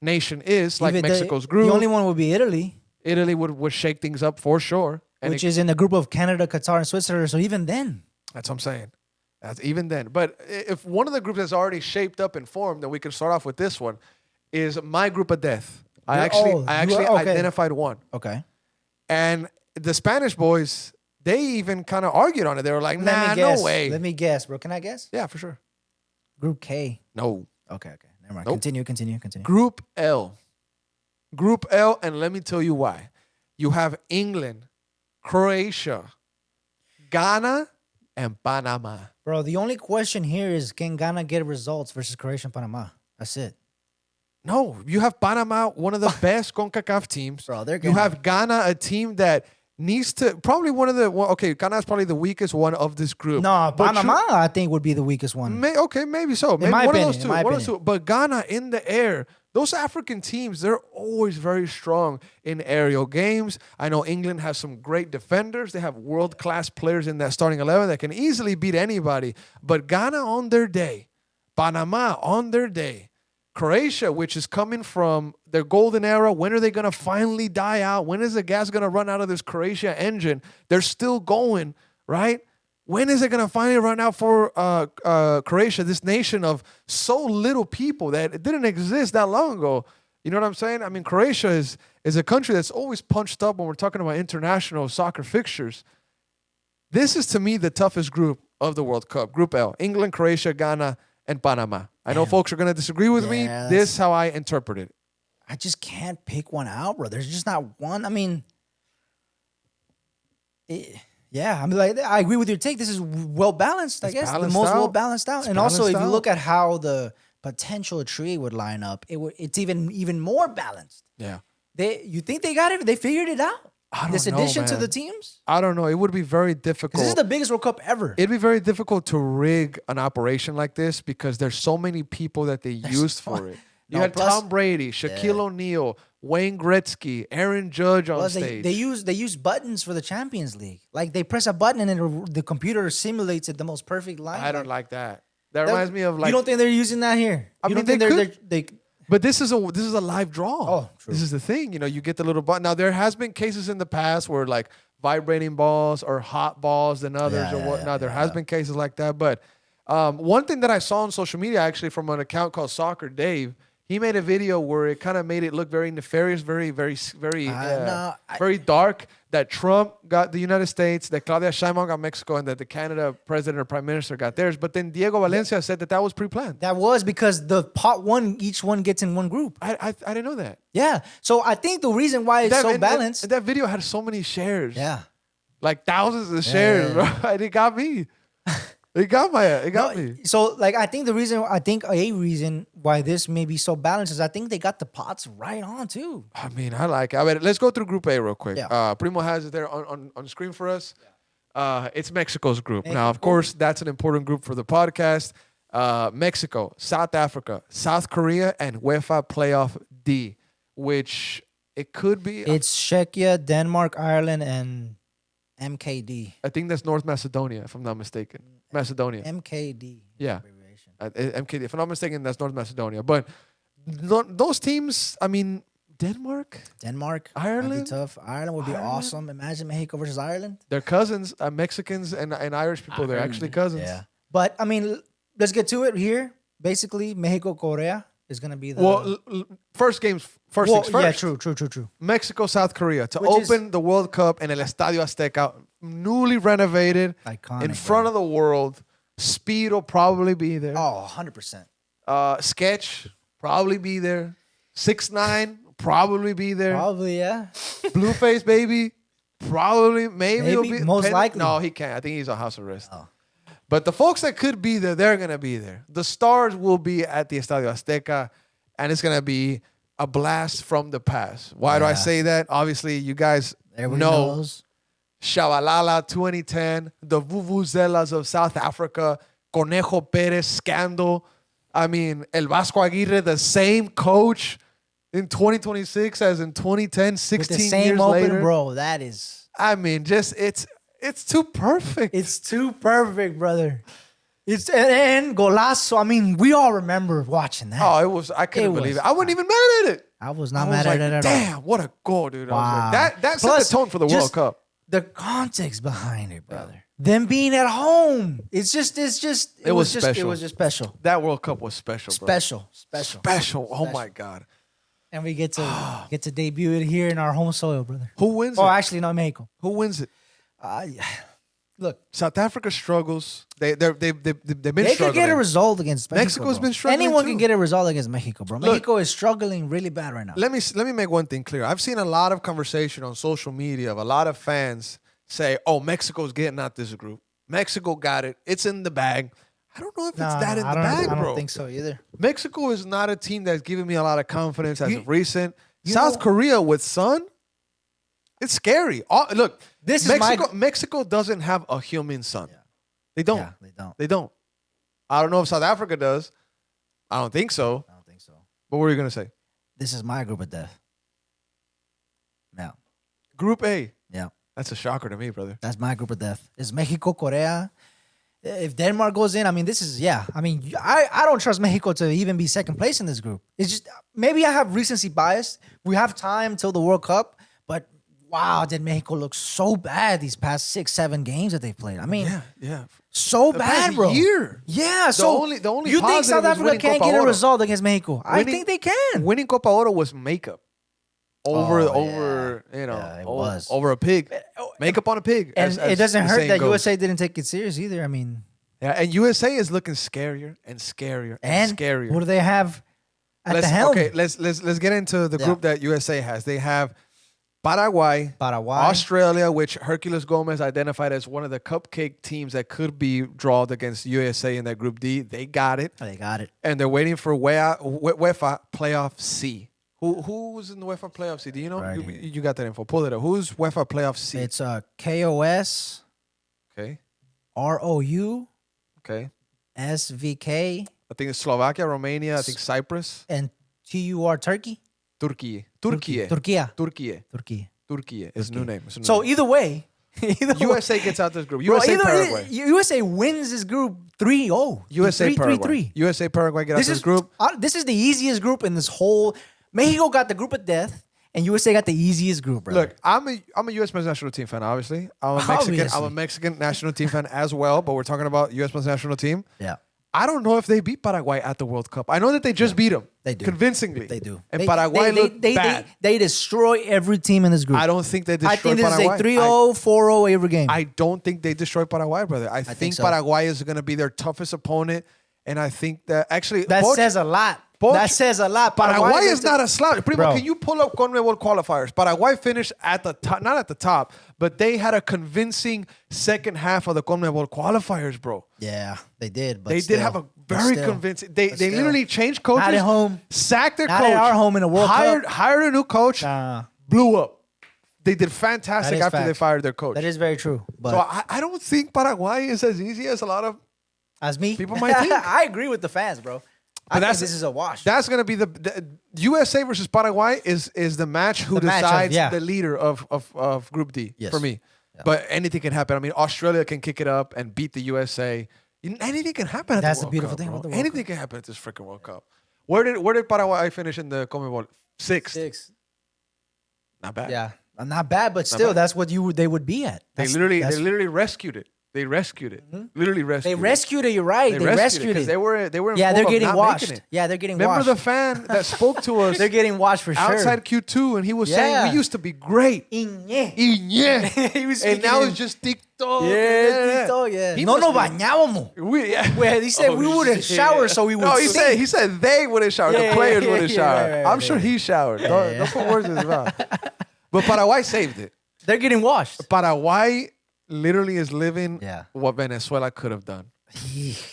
nation is, like Mexico's group. The only one would be Italy. Italy would shake things up for sure. Which is in the group of Canada, Qatar, and Switzerland. So even then. That's what I'm saying. That's even then. But if one of the groups that's already shaped up and formed, then we can start off with this one, is my group of death. I actually identified one. Okay. And the Spanish boys, they even kind of argued on it. They were like, no way. Let me guess, bro. Can I guess? Yeah, for sure. Group K. No. Okay. Never mind. Nope. Continue. Group L. Group L, and let me tell you why. You have England, Croatia, Ghana, and Panama. Bro, the only question here is, can Ghana get results versus Croatia and Panama? That's it. No, you have Panama, one of the best CONCACAF teams. Bro, you have Ghana, a team that needs to probably Ghana is probably the weakest one of this group. No, Panama I think would be the weakest one. Maybe so. Maybe one of those two. But Ghana in the air, those African teams, they're always very strong in aerial games. I know England has some great defenders. They have world-class players in that starting 11 that can easily beat anybody. But Ghana on their day, Panama on their day, Croatia, which is coming from their golden era, when are they going to finally die out? When is the gas going to run out of this Croatia engine? They're still going, right? When is it going to finally run out for Croatia, this nation of so little people that it didn't exist that long ago? You know what I'm saying? I mean, Croatia is a country that's always punched up when we're talking about international soccer fixtures. This is, to me, the toughest group of the World Cup. Group L, England, Croatia, Ghana, and Panama. I know folks are going to disagree with me. This is how I interpret it. I just can't pick one out, bro. There's just not one. I mean, like, I agree with your take. This is well balanced, I guess. The most well balanced out. And also, if you look at how the potential tree would line up, it's even more balanced. Yeah. You think they got it? They figured it out? This addition to the teams? I don't know. It would be very difficult. This is the biggest World Cup ever. It'd be very difficult to rig an operation like this because there's so many people that they used for it. You had Tom Brady, Shaquille O'Neal, Wayne Gretzky, Aaron Judge on stage. They use buttons for the Champions League. Like, they press a button and the computer simulates it the most perfect line. I don't like that. That reminds me of, like... You don't think they're using that here? But this is a live draw. Oh, true. This is the thing. You know, you get the little button. Now, there has been cases in the past where, like, vibrating balls or hot balls than others or whatnot. There has been cases like that. But one thing that I saw on social media, actually, from an account called Soccer Dave, he made a video where it kind of made it look very nefarious, very dark, that Trump got the United States, that Claudia Sheinbaum got Mexico, and that the Canada president or prime minister got theirs. But then Diego Valencia said that was pre-planned. That was because the pot one, each one gets in one group. I didn't know that. Yeah. So I think the reason why it's so balanced. That video had so many shares. Yeah. Like thousands of shares, bro. And it got me. It got me. So, like, I think a reason why this may be so balanced is I think they got the pots right on too. I mean, I like it. I mean, let's go through Group A real quick. Yeah. Primo has it there on screen for us. It's Mexico's group. Now, of course, that's an important group for the podcast. Mexico, South Africa, South Korea, and UEFA Playoff D, which it could be. It's Czechia, Denmark, Ireland, and MKD. I think that's North Macedonia, if I'm not mistaken. Macedonia. MKD. Yeah. MKD. If I'm not mistaken, that's North Macedonia. But those teams, I mean, Denmark, Ireland. Would be tough. Ireland would be awesome. Imagine Mexico versus Ireland. They're cousins, Mexicans and Irish people. They're actually cousins. Yeah. But, I mean, let's get to it here. Basically, Mexico-Korea is going to be the... First things first. Yeah, true. Mexico, South Korea to open the World Cup in El Estadio Azteca, newly renovated, iconic, in front of the world. Speed will probably be there. Oh, 100%. Sketch probably be there. 6ix9ine probably be there. Probably, yeah. Blueface Baby maybe he'll be most likely. No, he can't. I think he's on house arrest. Oh. But the folks that could be there, they're gonna be there. The stars will be at the Estadio Azteca, and it's gonna be a blast from the past. Why do I say that? Obviously, you guys know Shabalala 2010, the Vuvuzelas of South Africa, Conejo Perez scandal. I mean, El Vasco Aguirre, the same coach in 2026 as in 2010, 16 years later. With the same open, bro. That is... I mean, just it's too perfect. It's too perfect, brother. And golazo. I mean, we all remember watching that. Oh, I couldn't believe it. I wasn't even mad at it. I was not mad at it at all. Damn, what a goal, dude. Wow. I was like, that set the tone for the World Cup. The context behind it, brother. Them being at home. It was just special. That World Cup was special, bro. Special. Oh my God. And we get to debut it here in our home soil, brother. Who wins it? Oh, actually, not Mexico. Who wins it? Look, South Africa struggles. They've been struggling. They could get a result against Mexico. Mexico's been struggling. Anyone too. can get a result against Mexico, bro. Mexico is struggling really bad right now. Let me make one thing clear. I've seen a lot of conversation on social media of a lot of fans say, "Oh, Mexico's getting out this group. Mexico got it. It's in the bag." I don't know if it's that in the bag, bro. I don't think so either. Mexico is not a team that's giving me a lot of confidence as of recent. South Korea with Sun, it's scary. Look, Mexico doesn't have a human Sun. Yeah. They don't. Yeah, they don't. I don't know if South Africa does. I don't think so. But what were you going to say? This is my group of death. Yeah. Group A. Yeah. That's a shocker to me, brother. That's my group of death. It's Mexico, Korea, If Denmark goes in, I mean, this is, yeah. I mean, I don't trust Mexico to even be second place in this group. It's just, maybe I have recency bias. We have time till the World Cup, but wow, did Mexico look so bad these past 6-7 games that they've played. I mean, yeah. So The bad, past bro. year. Yeah, so the only you think positive South is Africa winning can't Copa get a Oro. result against Mexico? I Winning- think they can. Winning Copa Oro was makeup. Over Yeah, it over, was. over a pig. Makeup on a pig. And it doesn't the hurt saying that goes. USA didn't take it serious either. I mean, Yeah, and USA is looking scarier and scarier and, and scarier. what do they have at the helm? Okay, let's get into the Yeah. group that USA has. They have Paraguay, Australia, which Hercules Gomez identified as one of the cupcake teams that could be drawn against USA in that Group D. They got it. They got it. And they're waiting for UEFA Playoff C. Who's in the UEFA Playoff C? Do you know? Right You got that info. Pull it up. Who's UEFA Playoff C? It's KOS, Okay. ROU, Okay. SVK, I think it's Slovakia, Romania, I think Cyprus, and TUR Turkey. Turkey. Turkey is a new name. It's a new So name. either way, USA gets out this group. Bro, USA Paraguay. USA wins this group 3-0. USA 3-3. Paraguay. USA Paraguay get out this group. This is the easiest group in this whole. Mexico got the group of death, and USA got the easiest group, bro. Look, I'm a U.S. men's national team fan. Obviously, I'm a Mexican. Obviously. I'm a Mexican national team fan as well. But we're talking about U.S. men's national team. Yeah. I don't know if they beat Paraguay at the World Cup. I know that they just beat them. They do. Convincingly. They do. And Paraguay looked bad. They destroy every team in this group. I don't think they destroy I think this Paraguay. is a 3-0, 4-0 every game. I don't think they destroy Paraguay, brother. I think so. Paraguay is going to be their toughest opponent. And I think that actually... that says a lot. That says a lot. Paraguay is not a slouch. Primo, Bro. can you pull up CONMEBOL qualifiers? Paraguay finished at the top, not at the top, but they had a convincing second half of the CONMEBOL qualifiers, bro. Yeah, they did. But They still, did have a very still. convincing. They still. literally changed coaches. Not at home. Sacked their Not coach. at our home in a World Cup. Hired a new coach. Nah. Blew up. They did fantastic That is after they facts. fired their coach. That is very true. But So I don't think Paraguay is as easy as a lot of as me, people might think. I agree with the fans, bro. I think this is a wash. That's going to be the USA versus Paraguay is the match who The matchup, decides yeah. the leader of Group D Yes. for me. Yeah. But anything can happen. I mean, Australia can kick it up and beat the USA. Anything can happen at That's the the World beautiful Cup, thing bro. about the World Anything can happen at this freaking World Cup. Where did Paraguay finish in the CONMEBOL? Sixth. 6. Not bad. Yeah, not bad, but still, bad. that's what they would be at. They literally rescued it. They rescued it. Literally rescued They it. rescued it. You're right. They rescued it. because they were in Yeah, they're full of getting not washed. making it. Yeah, they're getting Remember washed. the fan that spoke to us They're getting washed for sure. outside Q2 and he was saying Yeah. we used to be great. Iñe. Iñe. He was And speaking now in- it's just TikTok. Yeah, Tito, yeah. He No must nos be- bañábamos. Yeah. He said we wouldn't shit. shower, so we would No, he sing. said they wouldn't shower. Yeah, the players yeah, wouldn't yeah, shower. right, I'm sure he showered. Don't put words in his mouth. But Paraguay saved it. They're getting washed. Paraguay literally is living Yeah. what Venezuela could have done.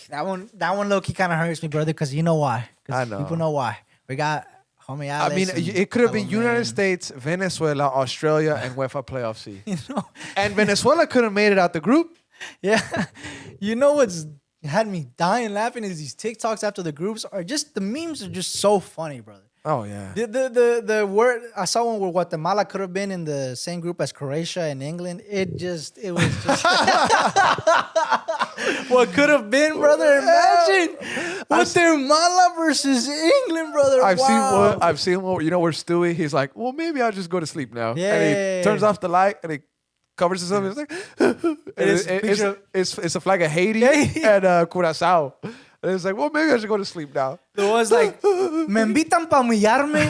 That one low key kind of hurts me, brother, because you know why. 'Cause I know. People know why. We got homie I Alex. mean, and it could have been Salome. United States, Venezuela, Australia, and UEFA Playoff C. You know, And Venezuela could have made it out the group. yeah. You know what's had me dying laughing is these TikToks after the groups are just the memes are just so funny, brother. Oh, yeah. The word I saw one where Guatemala could have been in the same group as Croatia and England. It was just what could have been, brother. Imagine Guatemala versus England, brother. I've seen one. You know where Stewie? He's like, well, maybe I'll just go to sleep now. Yeah. And he turns off the light and he covers himself. He's like, it's a flag of Haiti and Curaçao. And it's like, well, maybe I should go to sleep now. The one's like, me invitan pa humillarme.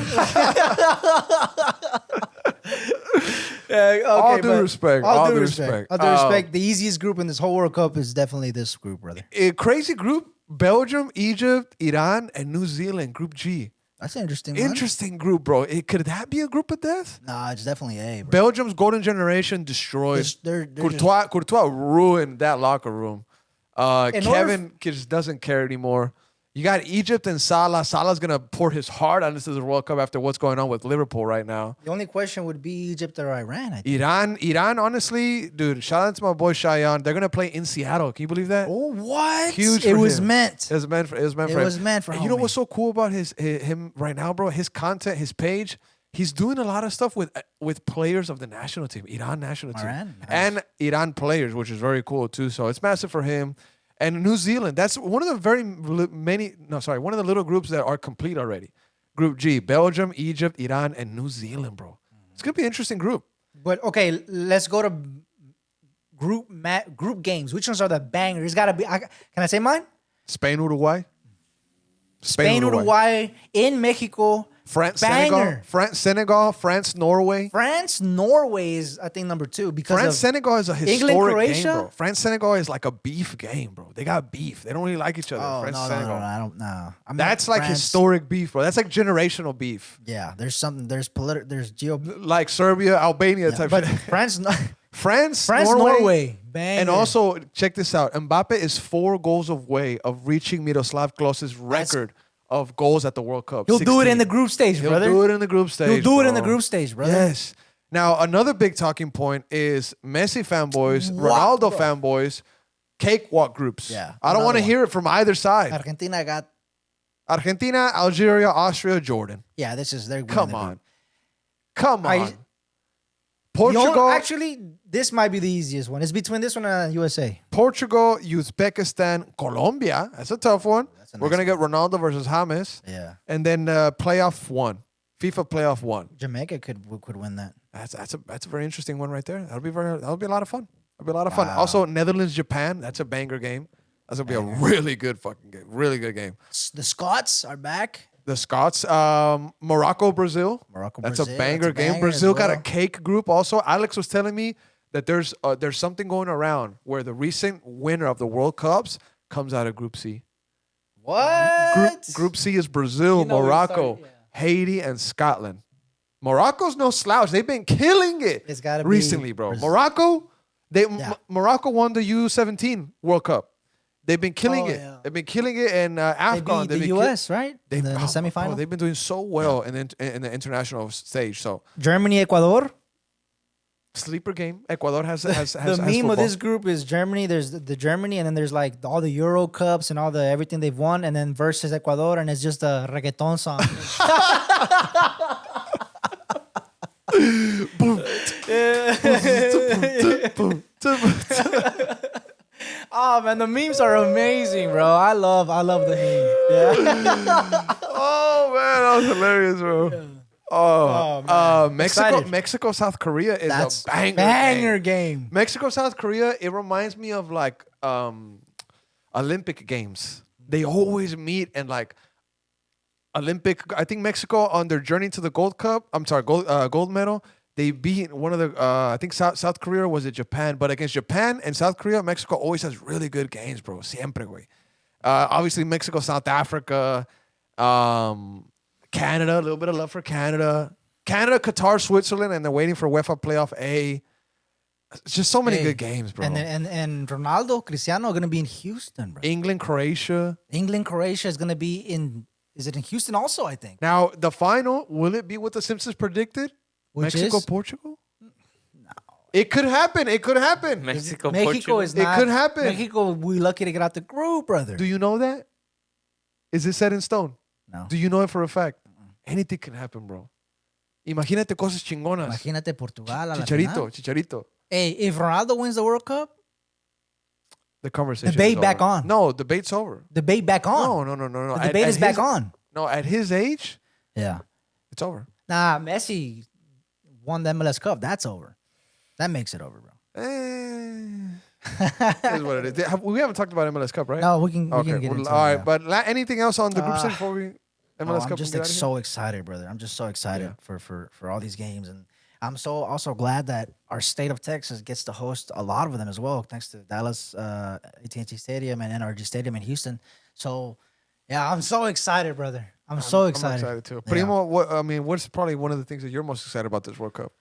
Okay, All due but- respect. All due respect. All due Oh. respect. The easiest group in this whole World Cup is definitely this group, brother. A crazy group: Belgium, Egypt, Iran, and New Zealand. Group G. That's an interesting one. Interesting group, bro. Could that be a group of death? Nah, it's definitely A, bro. Belgium's golden generation destroyed. They're Courtois ruined that locker room. In Kevin just doesn't care anymore. You got Egypt and Salah. Salah's going to pour his heart on this is the World Cup after what's going on with Liverpool right now. The only question would be Egypt or Iran, I think. Iran, honestly, dude, shout out to my boy Shayan. They're going to play in Seattle. Can you believe that? Oh, what? Huge It for was him. meant. It was meant for him. And you know homie. what's so cool about him right now, bro? His content, his page. He's doing a lot of stuff with players of the national team, Iran national team, Iran, nice. and Iran players, which is very cool too. So it's massive for him. And New Zealand. That's one of the one of the little groups that are complete already. Group G: Belgium, Egypt, Iran, and New Zealand, bro. It's gonna be an interesting group. But okay, let's go to group games. Which ones are the bangers? It's gotta be. Can I say mine? Spain, Uruguay. Spain, Uruguay, in Mexico. France, banger. Senegal, France, Norway. France, Norway is I think number 2 because France, of Senegal is a historic England, game, Croatia? bro. France, Senegal is like a beef game, bro. They got beef. They don't really like each other. Oh France, no, Senegal. I don't know. I mean, That's like France, historic beef, bro. That's like generational beef. Yeah, there's something. There's there's Like Serbia, Albania type but shit. France, France, Norway, banger. And also, check this out. Mbappe is 4 goals away of reaching Miroslav Klose's record of goals at the World Cup. He'll do it 16. in the group stage, brother. He'll do it in the group stage. He'll do it in the bro. group stage, brother. Yes. Now, another big talking point is Messi fanboys, What, Ronaldo bro? fanboys, cakewalk groups. Yeah, I don't want to another hear it from either side. Argentina got. Argentina, Algeria, Austria, Jordan. Yeah, this is their. Come on. Come on. I- Portugal, Actually, this might be the easiest one. It's between this one and USA. Portugal, Uzbekistan, Colombia. That's a tough one. That's a We're nice going to get Ronaldo versus James. Yeah, And then playoff 1. FIFA playoff 1. Jamaica could win that. That's a very interesting one right there. That'll be a lot of fun. That'll be a lot of fun. Wow. Also, Netherlands, Japan. That's a banger game. That's gonna be a really good fucking game. Really good game. The Scots are back. The Scots, Morocco, Brazil. Morocco, That's Brazil. a banger That's a game. banger Brazil as got a well. cake group. Also, Alex was telling me that there's something going around where the recent winner of the World Cups comes out of Group C. What? Group C is Brazil, You know we Morocco, started- Haiti, and Scotland. Morocco's no slouch. They've been killing it It's gotta be recently, bro. Brazil. Morocco, Yeah. Morocco won the U17 World Cup. They've been killing Oh, it. yeah. They've been killing it in They AFCON. beat They've the been U.S. right? They, in the bro, semifinal. they've been doing so well in the international stage. So Germany, Ecuador. sleeper game. Ecuador has The has meme football. of this group is Germany. There's the Germany, and then there's like all the Euro Cups and all the everything they've won, and then versus Ecuador, and it's just a reggaeton song. Oh man, the memes are amazing, bro. I love the meme. Yeah. Oh man, that was hilarious, bro. Oh, man. Excited. Mexico, South Korea is That's a banger game. game. Mexico, South Korea, it reminds me of like Olympic games. They always meet and like Olympic. I think Mexico on their journey to the gold medal. They beat one of the. I think South Korea was it Japan, but against Japan and South Korea, Mexico always has really good games, bro. Siempre, güey. Obviously, Mexico, South Africa, Canada. A little bit of love for Canada. Canada, Qatar, Switzerland, and they're waiting for UEFA Playoff A. It's just so many good games, bro. And Ronaldo, Cristiano are gonna be in Houston, bro. England, Croatia. England, Croatia is gonna be in. Is it in Houston also? I think. Now, the final, will it be what the Simpsons predicted? Which Mexico, is? Portugal? No. It could happen. It could happen. Mexico, Mexico Portugal. is It not. could happen. Mexico, we lucky to get out the group, brother. Do you know that? Is it set in stone? No. Do you know it for a fact? Anything can happen, bro. Imagínate cosas chingonas. Imagínate Portugal a la Chicharito, final. Chicharito. Hey, if Ronaldo wins the World Cup, The conversation Debate is back over. on. No, debate's over. debate back on. No. The debate is back on. No, at his age, Yeah. it's over. Nah, Messi won the MLS Cup. That's over. That makes it over, bro. Is what it is. We haven't talked about MLS Cup, right? No, we can Okay. get into All right, it. but anything else on the group stage before we MLS Oh, Cup? I'm just and get out of here? so excited, brother. I'm just so excited for all these games, and I'm so also glad that our state of Texas gets to host a lot of them as well, thanks to Dallas AT&T Stadium and NRG Stadium in Houston. So, yeah, I'm so excited, brother. I'm so excited. I'm excited too. Yeah. Primo, what's probably one of the things that you're most excited about this World Cup?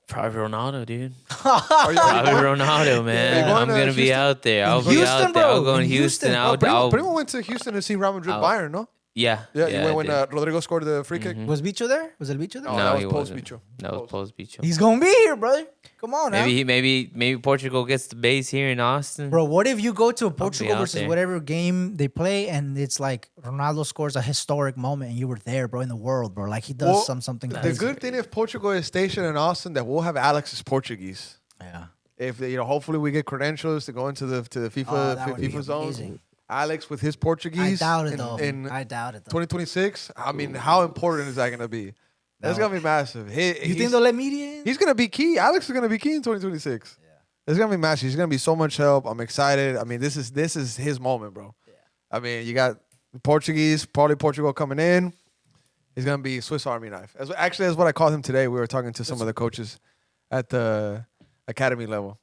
Probably Ronaldo, dude. Are you Probably Ronaldo, man. Yeah. I'm gonna be Houston? out there. I'll be Houston, out there. bro. I'll go in In Houston. Houston. Primo went to Houston to see Real Madrid Bayern, no? Yeah. Yeah, you I went when did. Rodrigo scored the free kick. Was Bicho there? Was El Bicho there? No, No, that he was post wasn't. Bicho. That was post Bicho. He's gonna be here, brother. Come on, now. Maybe Portugal gets the base here in Austin. Bro, what if you go to a Portugal out versus there. whatever game they play, and it's like Ronaldo scores a historic moment, and you were there, bro, in the world, bro. Like he does something The crazy. good thing if Portugal is stationed in Austin that we'll have Alex's Portuguese. Yeah. If they, hopefully we get credentials to go into the FIFA that would be FIFA zone. amazing. Alex with his Portuguese. I doubt it though. In I doubt it though. 2026. I mean, how important is that going to be? That's going to be massive. You think they'll let media in? He's going to be key. Alex is going to be key in 2026. Yeah. It's going to be massive. He's going to be so much help. I'm excited. I mean, this is his moment, bro. Yeah. I mean, you got Portuguese, probably Portugal coming in. He's going to be Swiss Army knife. Actually, that's what I called him today. We were talking to some of the coaches at the academy level.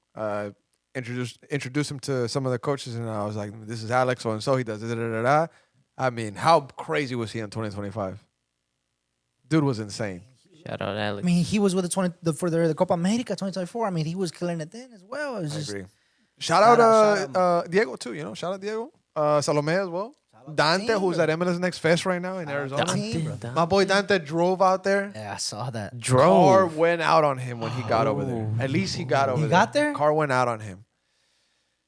Introduced him to some of the coaches, and I was like, this is Alex, so he does da-da-da-da. I mean, how crazy was he in 2025? Dude was insane. Shout out Alex. I mean, he was with the Copa America 2024. I mean, he was killing it then as well. It was I just, agree. Shout out Diego, too, Shout out Diego. Salome as well. Dante, who's at MLS Next Fest right now in Arizona. Dante. My boy Dante drove out there. Yeah, I saw that. Car went out on him when he got over there. At least he got over there. He got there? Car went out on him.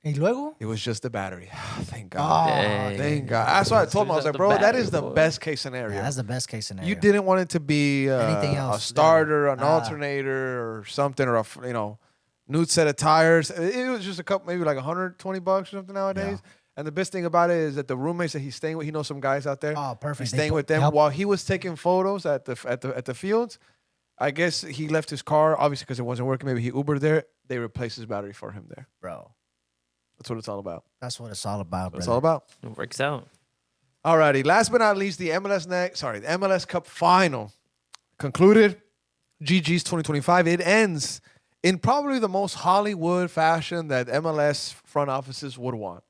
Y luego? It was just the battery. Thank God. Dang. Thank God. That's why I told him. I was like, bro, that is the best case scenario. Yeah, that's the best case scenario. You didn't want it to be Anything else, a starter, an alternator, or something, or a new set of tires. It was just a couple, maybe like $120 or something nowadays. Yeah. And the best thing about it is that the roommates that he's staying with, he knows some guys out there. Oh, perfect. He's staying with them while he was taking photos at the fields. I guess he left his car, obviously because it wasn't working. Maybe he Ubered there. They replaced his battery for him there. Bro. That's what it's all about. That's what it's all about, bro. It's all about. It works out. Alrighty. Last but not least, the MLS Cup Final concluded. GG's 2025. It ends in probably the most Hollywood fashion that MLS front offices would want.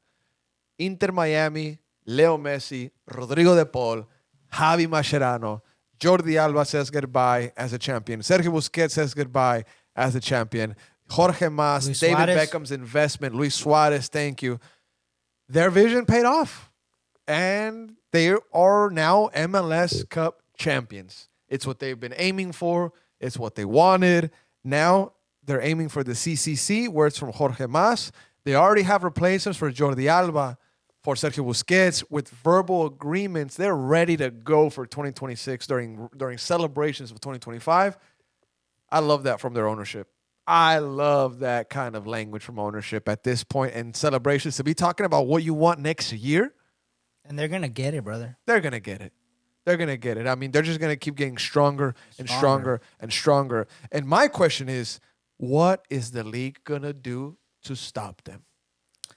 Inter Miami, Leo Messi, Rodrigo de Paul, Javi Mascherano, Jordi Alba says goodbye as a champion. Sergio Busquets says goodbye as a champion. Jorge Mas, David Beckham's investment, Luis Suarez, thank you. Their vision paid off. And they are now MLS Cup champions. It's what they've been aiming for. It's what they wanted. Now they're aiming for the CCC, words from Jorge Mas. They already have replacements for Jordi Alba, for Sergio Busquets, with verbal agreements. They're ready to go for 2026 during celebrations of 2025. I love that from their ownership. I love that kind of language from ownership at this point in celebrations, to be talking about what you want next year. And they're going to get it, brother. They're going to get it. They're going to get it. I mean, they're just going to keep getting stronger and stronger and stronger. And my question is, what is the league going to do to stop them?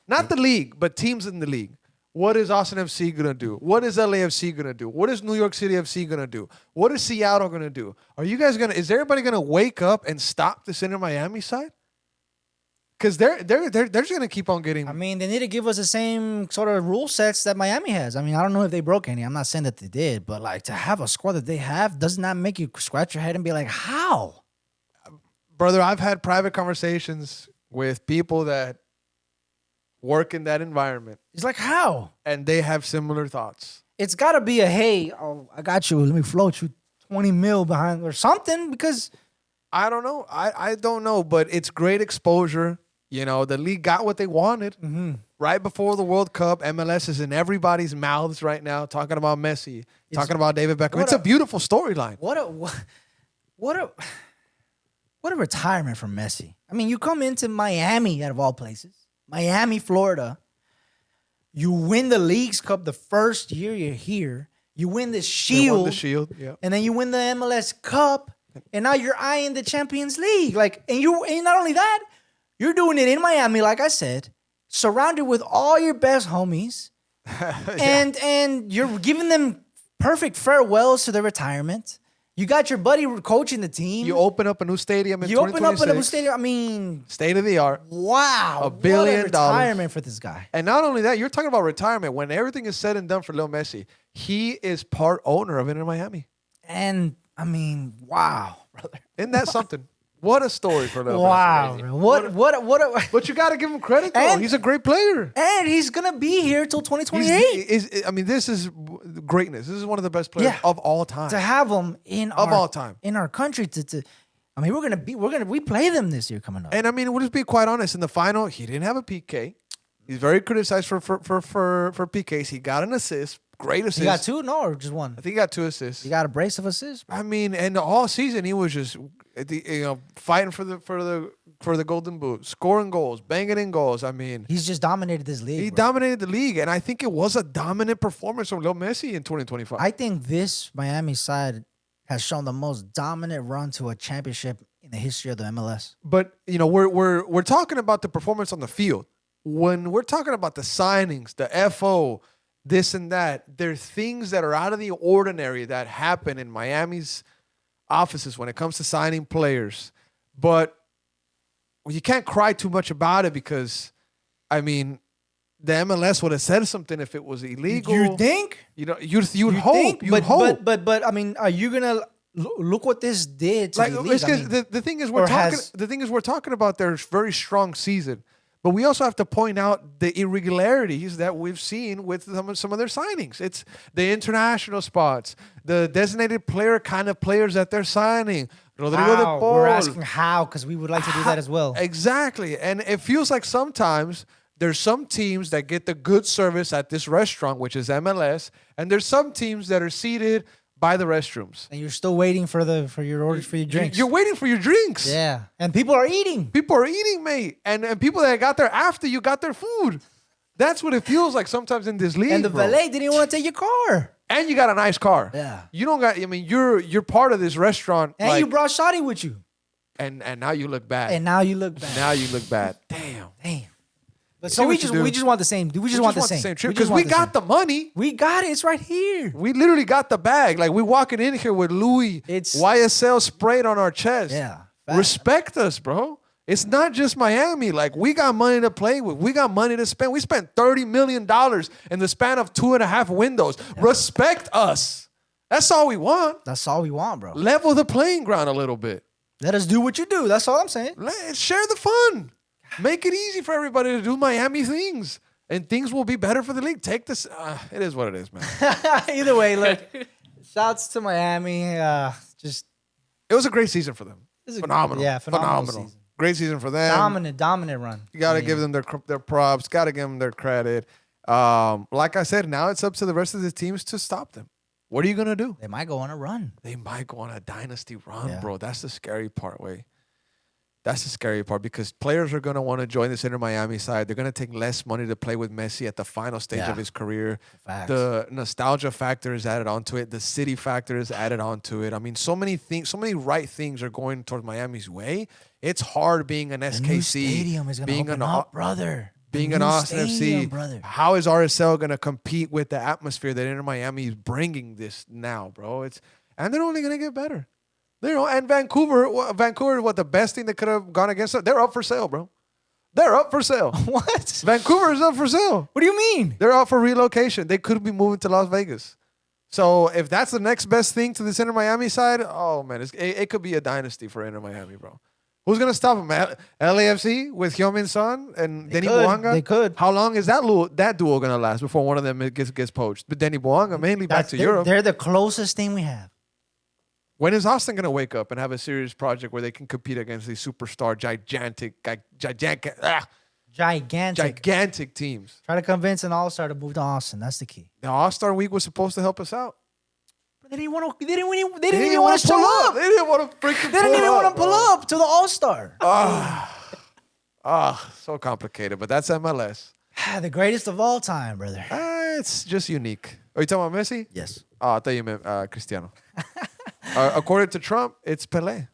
Not the league, but teams in the league. What is Austin FC going to do? What is LAFC going to do? What is New York City FC going to do? What is Seattle going to do? Are you guys is everybody going to wake up and stop this Inter Miami side? Because they're just going to keep on getting. I mean, they need to give us the same sort of rule sets that Miami has. I mean, I don't know if they broke any. I'm not saying that they did, but like to have a squad that they have, does not make you scratch your head and be like, how? Brother, I've had private conversations with people that work in that environment. It's like, how? And they have similar thoughts. It's got to be a, hey, I got you. Let me float you 20 mil behind or something, because I don't know. I don't know, but it's great exposure. The league got what they wanted. Mm-hmm. Right before the World Cup, MLS is in everybody's mouths right now, talking about Messi, talking about David Beckham. It's a beautiful storyline. What a retirement for Messi. I mean, you come into Miami, out of all places, Miami, Florida. You win the Leagues Cup the first year you're here. You win the Shield. They won the Shield, yeah. And then you win the MLS Cup. And now you're eyeing the Champions League. And not only that, you're doing it in Miami, like I said, surrounded with all your best homies. Yeah. And you're giving them perfect farewells to their retirement. You got your buddy coaching the team. You open up a new stadium in 2026. You open up a new stadium. I mean, state of the art. Wow. $1 billion. What a retirement for this guy. And not only that, you're talking about retirement. When everything is said and done for Leo Messi, he is part owner of Inter Miami. And I mean, wow, brother. Isn't that something? What a story for Leo Messi. Wow. What But you got to give him credit, though. He's a great player. And he's going to be here till 2028. I mean, this is greatness. This is one of the best players of all time. To have him in all time in our country I mean, we play them this year coming up. And I mean, we'll just be quite honest. In the final, he didn't have a PK. He's very criticized for PKs. He got an assist. Great assist. He got two? No, or just one? I think he got 2 assists. He got a brace of assists. I mean, and all season he was just fighting for the for the Golden Boot, scoring goals, banging in goals. I mean, He's just dominated this league. he bro. dominated the league, and I think it was a dominant performance from Lil Messi in 2025. I think this Miami side has shown the most dominant run to a championship in the history of the MLS. But you know, we're talking about the performance on the field. When we're talking about the signings, the FO, this and that, there's things that are out of the ordinary that happen in Miami's offices when it comes to signing players. But you can't cry too much about it because, I mean, the MLS would have said something if it was illegal. You think? You know, you'd hope. You'd hope. But I mean, are you gonna look what this did to the league? It's 'cause the thing is we're talking about their very strong season, but we also have to point out the irregularities that we've seen with some of their signings. It's the international spots, the designated player kind of players that they're signing. Rodrigo de Paul. We're asking how because we would like to do that as well. Exactly, and it feels like sometimes there's some teams that get the good service at this restaurant, which is MLS, and there's some teams that are seated by the restrooms. And you're still waiting for your orders for your drinks. You're waiting for your drinks. Yeah, and people are eating. People are eating, mate. And people that got there after you got their food. That's what it feels like sometimes in this league. And the bro. valet didn't even want to take your car. And you got a nice car. Yeah. You don't got, I mean, you're part of this restaurant. And like, you brought Shotty with you. and now you look bad. And now you look bad. Now you look bad. Damn. But See so we what you do. just want the same. We just want the same trip because we got the money. We got it. It's right here. We literally got the bag. Like we walking in here with Louis YSL sprayed on our chest. Yeah. Respect us, bro. It's not just Miami. Like we got money to play with. We got money to spend. We spent $30 million in the span of 2.5 windows. Yeah. Respect us. That's all we want. That's all we want, bro. Level the playing ground a little bit. Let us do what you do. That's all I'm saying. Let's share the fun. Make it easy for everybody to do Miami things. And things will be better for the league. Take this. It is what it is, man. Either way, look. Shouts to Miami. It was a great season for them. Phenomenal. Phenomenal. Season. Great season for them. Dominant run. You got to give them their props. Got to give them their credit. Like I said, now it's up to the rest of the teams to stop them. What are you going to do? They might go on a run. They might go on a dynasty run, bro. That's the scary part, That's the scary part because players are going to want to join this Inter Miami side. They're going to take less money to play with Messi at the final stage of his career. Facts. The nostalgia factor is added onto it. The city factor is added onto it. I mean, so many things, so many right things are going towards Miami's way. It's hard being an SKC. The new stadium is going to open up, brother. Being an Austin FC. Brother. How is RSL going to compete with the atmosphere that Inter Miami is bringing this now, bro? And they're only going to get better. And Vancouver, what the best thing that could have gone against them? They're up for sale, bro. They're up for sale. What? Vancouver is up for sale. What do you mean? They're up for relocation. They could be moving to Las Vegas. So if that's the next best thing to this Inter Miami side, oh man, it could be a dynasty for Inter Miami, bro. Who's gonna stop them? LAFC with Heung-min Son and Denny Bouanga? They could. How long is that duo gonna last before one of them gets poached? But Denny Bouanga mainly back to Europe. They're the closest thing we have. When is Austin going to wake up and have a serious project where they can compete against these superstar, gigantic teams? Try to convince an all-star to move to Austin. That's the key. The All-Star Week was supposed to help us out. But they didn't want to. They didn't even want to show up. They didn't want to freaking. They didn't even want to pull up to the All-Star. So complicated. But that's MLS. The greatest of all time, brother. It's just unique. Are you talking about Messi? Yes. I thought you meant Cristiano. According to Trump, it's Pelé.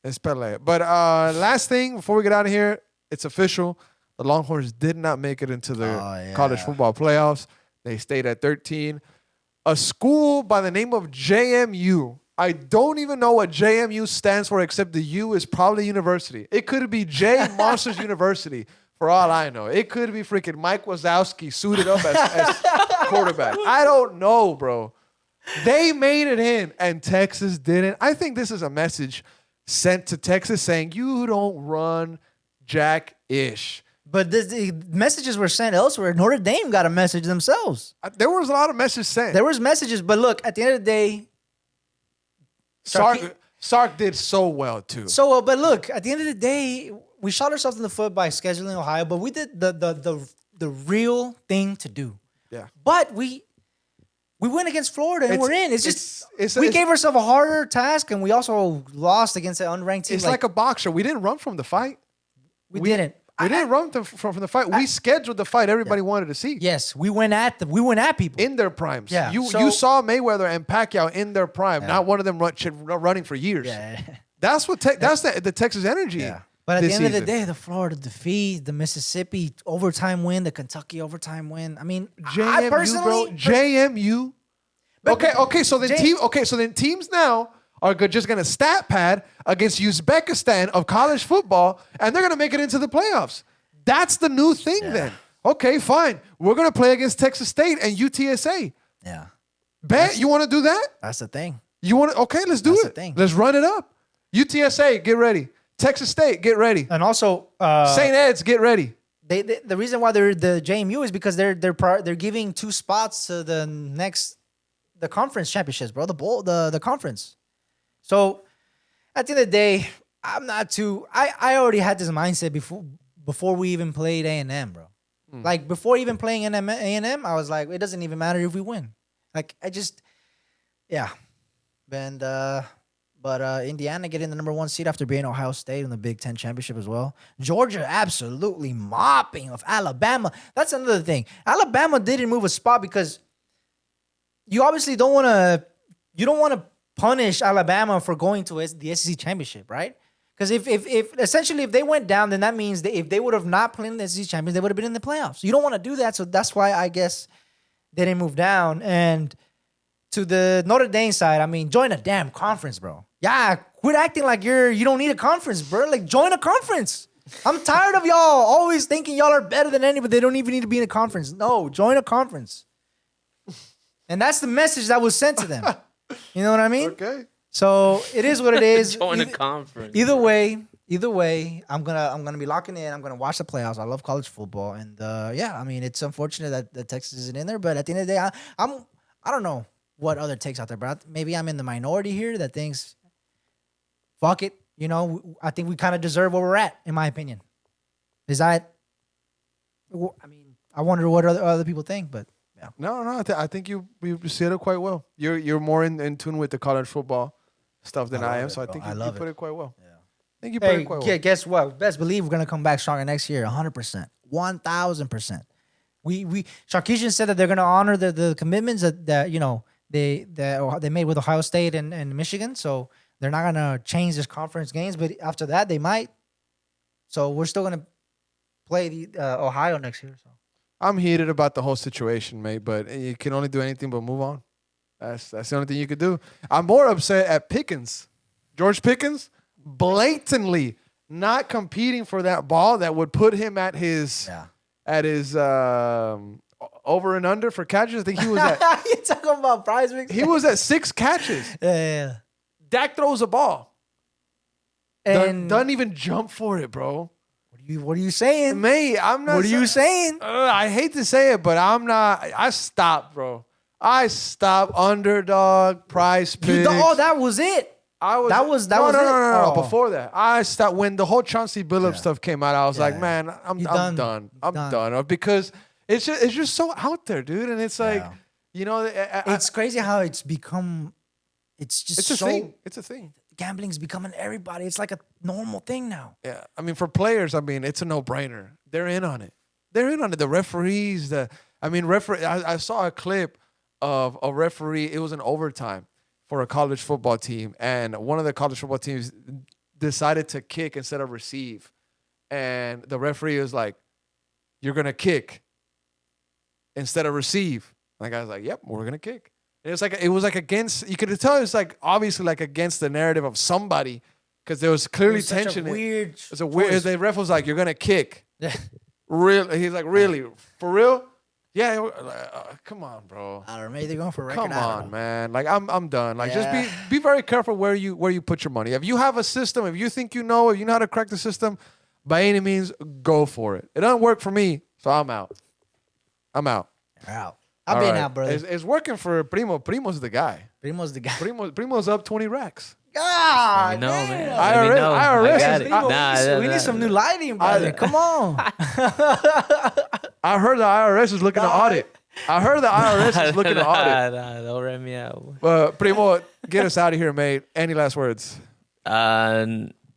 It's Pelé. But last thing before we get out of here, it's official. The Longhorns did not make it into the college football playoffs. They stayed at 13. A school by the name of JMU. I don't even know what JMU stands for, except the U is probably university. It could be J Monsters University, for all I know. It could be freaking Mike Wazowski suited up as quarterback. I don't know, bro. They made it in, and Texas didn't. I think this is a message sent to Texas saying, you don't run jack-ish. But the messages were sent elsewhere. Notre Dame got a message themselves. There was a lot of messages sent. There was messages, but look, at the end of the day, Sark did so well, too. So well, but look, at the end of the day, we shot ourselves in the foot by scheduling Ohio, but we did the real thing to do. Yeah. But we went against Florida and we're in. We gave ourselves a harder task, and we also lost against an unranked team. It's like a boxer. We didn't run from the fight. We didn't. We didn't run from the fight. We scheduled the fight everybody wanted to see. Yes, we went at people In their primes. Yeah, You so- you saw Mayweather and Pacquiao in their prime, not one of them running for years. Yeah. That's what that's the Texas energy. Yeah. But at this the end of the season. day, the Florida defeat, the Mississippi overtime win, the Kentucky overtime win. I mean, I JMU, personally, bro. JMU. Okay. So then teams now are just gonna stat pad against Uzbekistan of college football, and they're gonna make it into the playoffs. That's the new thing then. Okay, fine. We're gonna play against Texas State and UTSA. Yeah, Bet you want to do that? that's the thing. You want to? Okay, let's do That's it. the thing. Let's run it up. UTSA, get ready. Texas State, get ready. And also, St. Ed's, get ready. they the reason why they're the JMU is because they're giving 2 spots to the conference championships, bro. The conference. So at the end of the day, I'm not too. I already had this mindset before we even played A&M, bro. Like before even playing A&M, I was like, it doesn't even matter if we win. Like I just, yeah. And but Indiana getting the number 1 seed after being Ohio State in the Big Ten championship as well. Georgia absolutely mopping of Alabama. That's another thing. Alabama didn't move a spot because you obviously don't want to punish Alabama for going to the SEC championship, right? Because if essentially if they went down, then that means that if they would have not played in the SEC champions, they would have been in the playoffs. You don't want to do that, so that's why I guess they didn't move down. And to the Notre Dame side, I mean, join a damn conference, bro. Yeah, quit acting like you don't need a conference, bro. Like join a conference. I'm tired of y'all always thinking y'all are better than anybody. They don't even need to be in a conference. No, join a conference. And that's the message that was sent to them. You know what I mean? Okay. So it is what it is. Join a conference. Either way, I'm gonna be locking in. I'm gonna watch the playoffs. I love college football, and yeah, I mean it's unfortunate that Texas isn't in there, but at the end of the day, I don't know what other takes out there, but maybe I'm in the minority here that thinks, fuck it. You know, I think we kind of deserve where we're at, in my opinion. Is that? I mean, I wonder what other people think, but yeah. No. I think you said it quite well. You're more in tune with the college football stuff than I am, so I think you put it quite well. Yeah. I think you put it quite well. Yeah, guess what? Best believe we're gonna come back stronger next year, 100%, 1,000%. We Sarkisian said that they're gonna honor the commitments that you know they made with Ohio State and Michigan, so they're not gonna change this conference games, but after that they might. So we're still gonna play the Ohio next year. So I'm heated about the whole situation, mate, but you can only do anything but move on. That's the only thing you could do. I'm more upset at Pickens. George Pickens blatantly not competing for that ball that would put him at his over and under for catches. I think he was at you talking about prize mix? he was at 6 catches. Yeah. Dak throws a ball. And Doesn't even jump for it, bro. what are you saying? Mate, I'm not. What are you saying? I hate to say it, but I'm not. I stopped, bro. I stopped underdog price picks. That was it. That was it. No. Oh. Before that, I stopped when the whole Chauncey Billups stuff came out. I was like, man, I'm done. I'm done because it's just so out there, dude. And it's like, you know, it's crazy how it's become. It's just a thing. It's a thing. Gambling's becoming everybody. It's like a normal thing now. Yeah, I mean, for players, I mean, it's a no-brainer. They're in on it. The referees, I saw a clip of a referee. It was an overtime for a college football team, and one of the college football teams decided to kick instead of receive, and the referee was like, "You're gonna kick instead of receive." And the guy's like, "Yep, we're gonna kick." And it was like against. You could tell it was like obviously like against the narrative of somebody because there was clearly tension. It was a weird. The ref was like, "You're gonna kick." Real. He's like, "Really? For real?" Yeah. Come on, bro. I don't know. Maybe they're going for a record. Come on, man. Like I'm done. Like just be very careful where you put your money. If you have a system, if you think you know how to crack the system, by any means, go for it. It doesn't work for me, so I'm out. You're out. I've been out, brother. It's working for Primo. Primo's the guy. Primo's the guy. Primo's up 20 racks. God, know, man. IRS. We need some new lighting, brother. Come on. I heard the IRS is looking to audit. Don't rent me out. Primo, get us out of here, mate. Any last words?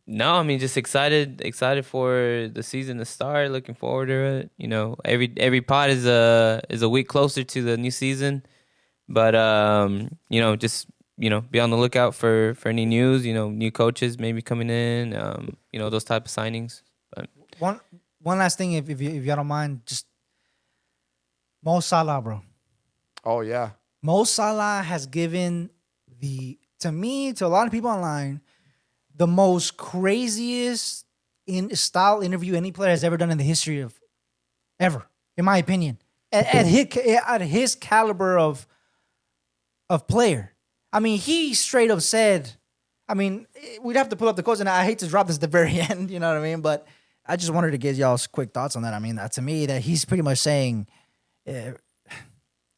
No, I mean just excited for the season to start. Looking forward to it. You know, every pod is a week closer to the new season. But you know, just be on the lookout for any news. You know, new coaches maybe coming in. You know, those type of signings. But one last thing, if you don't mind, just Mo Salah, bro. Oh yeah. Mo Salah has given to a lot of people online, the most craziest style interview any player has ever done in the history of ever, in my opinion. At his caliber of player. I mean, he straight up said, I mean, we'd have to pull up the quotes, and I hate to drop this at the very end, you know what I mean? But I just wanted to get y'all's quick thoughts on that. I mean, to me, that he's pretty much saying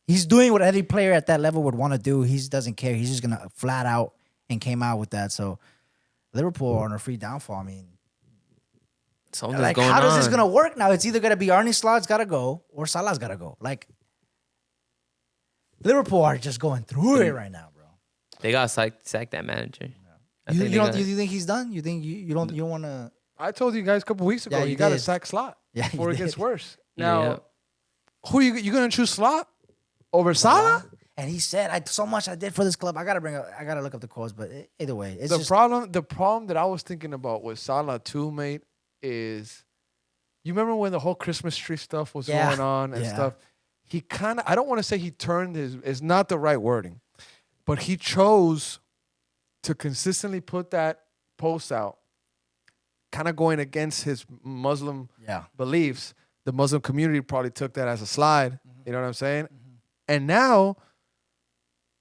he's doing what any player at that level would want to do. He doesn't care. He's just going to flat out, and came out with that. So Liverpool are on a free downfall. I mean, something's like, going how does on. this going to work now? It's either going to be Arne Slot's got to go or Salah's got to go. Like, Liverpool are just going through it right now, bro. They got sacked that manager. You think he's done? You think you don't want to? I told you guys a couple weeks ago, Yeah, you you got to did. sack Slot before you it gets did. worse. Now, Yeah. who you going to choose, Slot over Salah? And he said, so much I did for this club. I gotta look up the quotes, but either way, it's The just problem that I was thinking about with Salah too, mate, is you remember when the whole Christmas tree stuff was Yeah. going on and Yeah. stuff? He kind of, I don't want to say he turned it's not the right wording, but he chose to consistently put that post out, kind of going against his Muslim beliefs. The Muslim community probably took that as a slide. You know what I'm saying? And now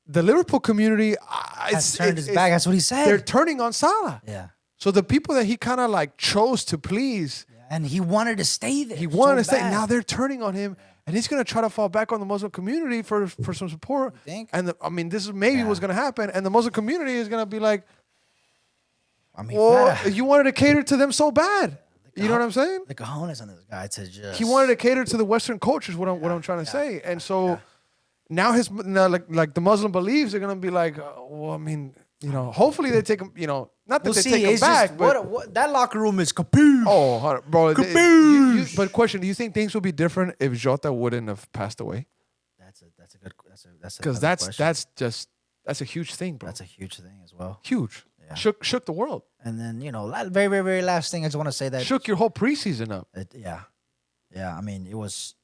the Liverpool community has turned his back. That's what he said. They're turning on Salah. Yeah. So the people that he kind of like chose to please, And he wanted to stay there. he wanted to so stay. bad. Now they're turning on him, and he's going to try to fall back on the Muslim community for some support. You think? And I mean, this is maybe what's going to happen, and the Muslim community is going to be like, I mean, well, flat- you wanted to cater to them so bad. You know what I'm saying? the cojones on this guy to just. He wanted to cater to the Western culture. Is what I'm trying to say, and so. Now like the Muslim beliefs are gonna be like, well, I mean, hopefully they take him, not that We'll they see. take him It's back, just, but what that locker room is kapoosh. oh, bro, Caboose! but question: do you think things would be different if Jota wouldn't have passed away? That's a good. That's Because that's a huge thing, bro. That's a huge thing as well. Huge. Yeah. Shook the world. And then very very very last thing I just want to say that Shook your whole preseason up. yeah. I mean, it was.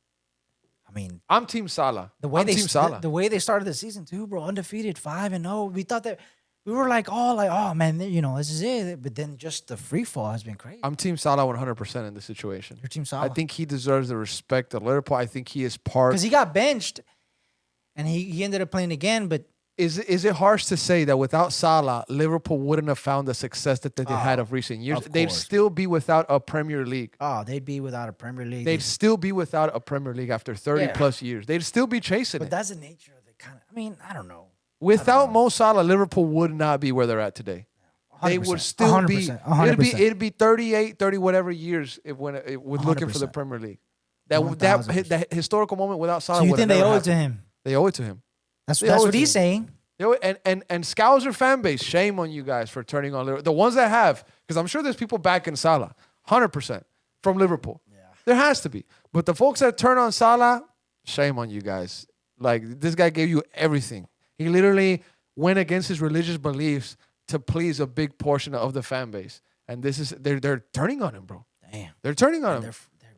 I mean, I'm Team Salah. I'm Team Salah. the way they started the season too, bro, undefeated 5-0. We thought that we were like, oh man, this is it. But then just the free fall has been crazy. I'm Team Salah 100% in this situation. Your Team Salah. I think he deserves the respect of Liverpool. I think he is part. Because he got benched, and he ended up playing again. But Is it harsh to say that without Salah, Liverpool wouldn't have found the success that they had of recent years? of They'd course. still be without a Premier League. they'd be without a Premier League. They'd still be without a Premier League after 30 plus years. They'd still be chasing but it. that's the nature of the kind of. I mean, I don't know. Without Mo Salah, Liverpool would not be where they're at today. They would 100%, still be. 100%. It'd be 38, 30 whatever years if when it was looking for the 100%. Premier League. 1000%. That historical moment without Salah. So you would have think they never owe it to happened. him? They owe it to him. That's They owe it what to he's him. saying. And Scouser fan base, shame on you guys for turning on Liverpool. The ones that have, because I'm sure there's people backing Salah, 100% from Liverpool. Yeah. There has to be. But the folks that turn on Salah, shame on you guys. Like, this guy gave you everything. He literally went against his religious beliefs to please a big portion of the fan base. And they're turning on him, bro. Damn. They're turning on him.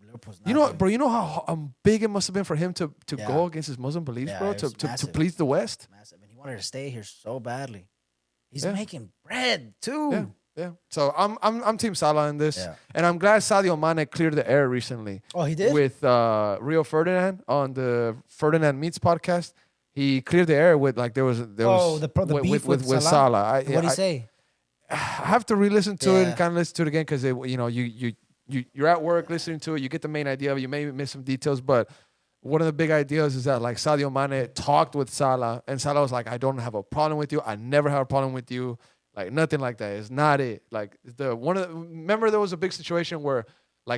Liverpool's not You know how big it must have been for him to go against his Muslim beliefs, Yeah, bro, it was to massive. please the West. massive, and he wanted to stay here so badly. He's Yeah. making bread too. Yeah. So I'm Team Salah in this, Yeah. and I'm glad Sadio Mane cleared the air recently. Oh, he did? With Rio Ferdinand on the Ferdinand Meets podcast. He cleared the air with there was the with, beef with with Salah. What did he say? I have to re-listen to it Yeah. and kind of listen to it again because you're at work listening to it. You get the main idea of it. You may miss some details, but one of the big ideas is that Sadio Mane talked with Salah, and Salah was like, "I don't have a problem with you. I never have a problem with you. Like nothing like that. It's not it. Like remember there was a big situation where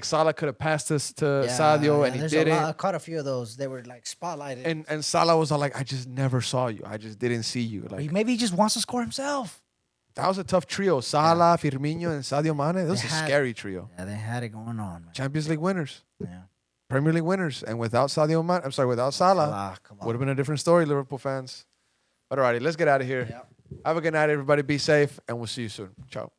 Salah could have passed this to Sadio and he didn't. I caught a few of those. They were spotlighted. And Salah was all like, "I just never saw you. I just didn't see you." Like Maybe he just wants to score himself. that was a tough trio. Salah, Firmino, and Sadio Mane. That was a scary trio. Yeah, they had it going on, man. Champions League winners. Yeah. Premier League winners. And without without Salah, would have been a different story, Liverpool fans. But alrighty, let's get out of here. Yep. Have a good night, everybody. Be safe, and we'll see you soon. Ciao.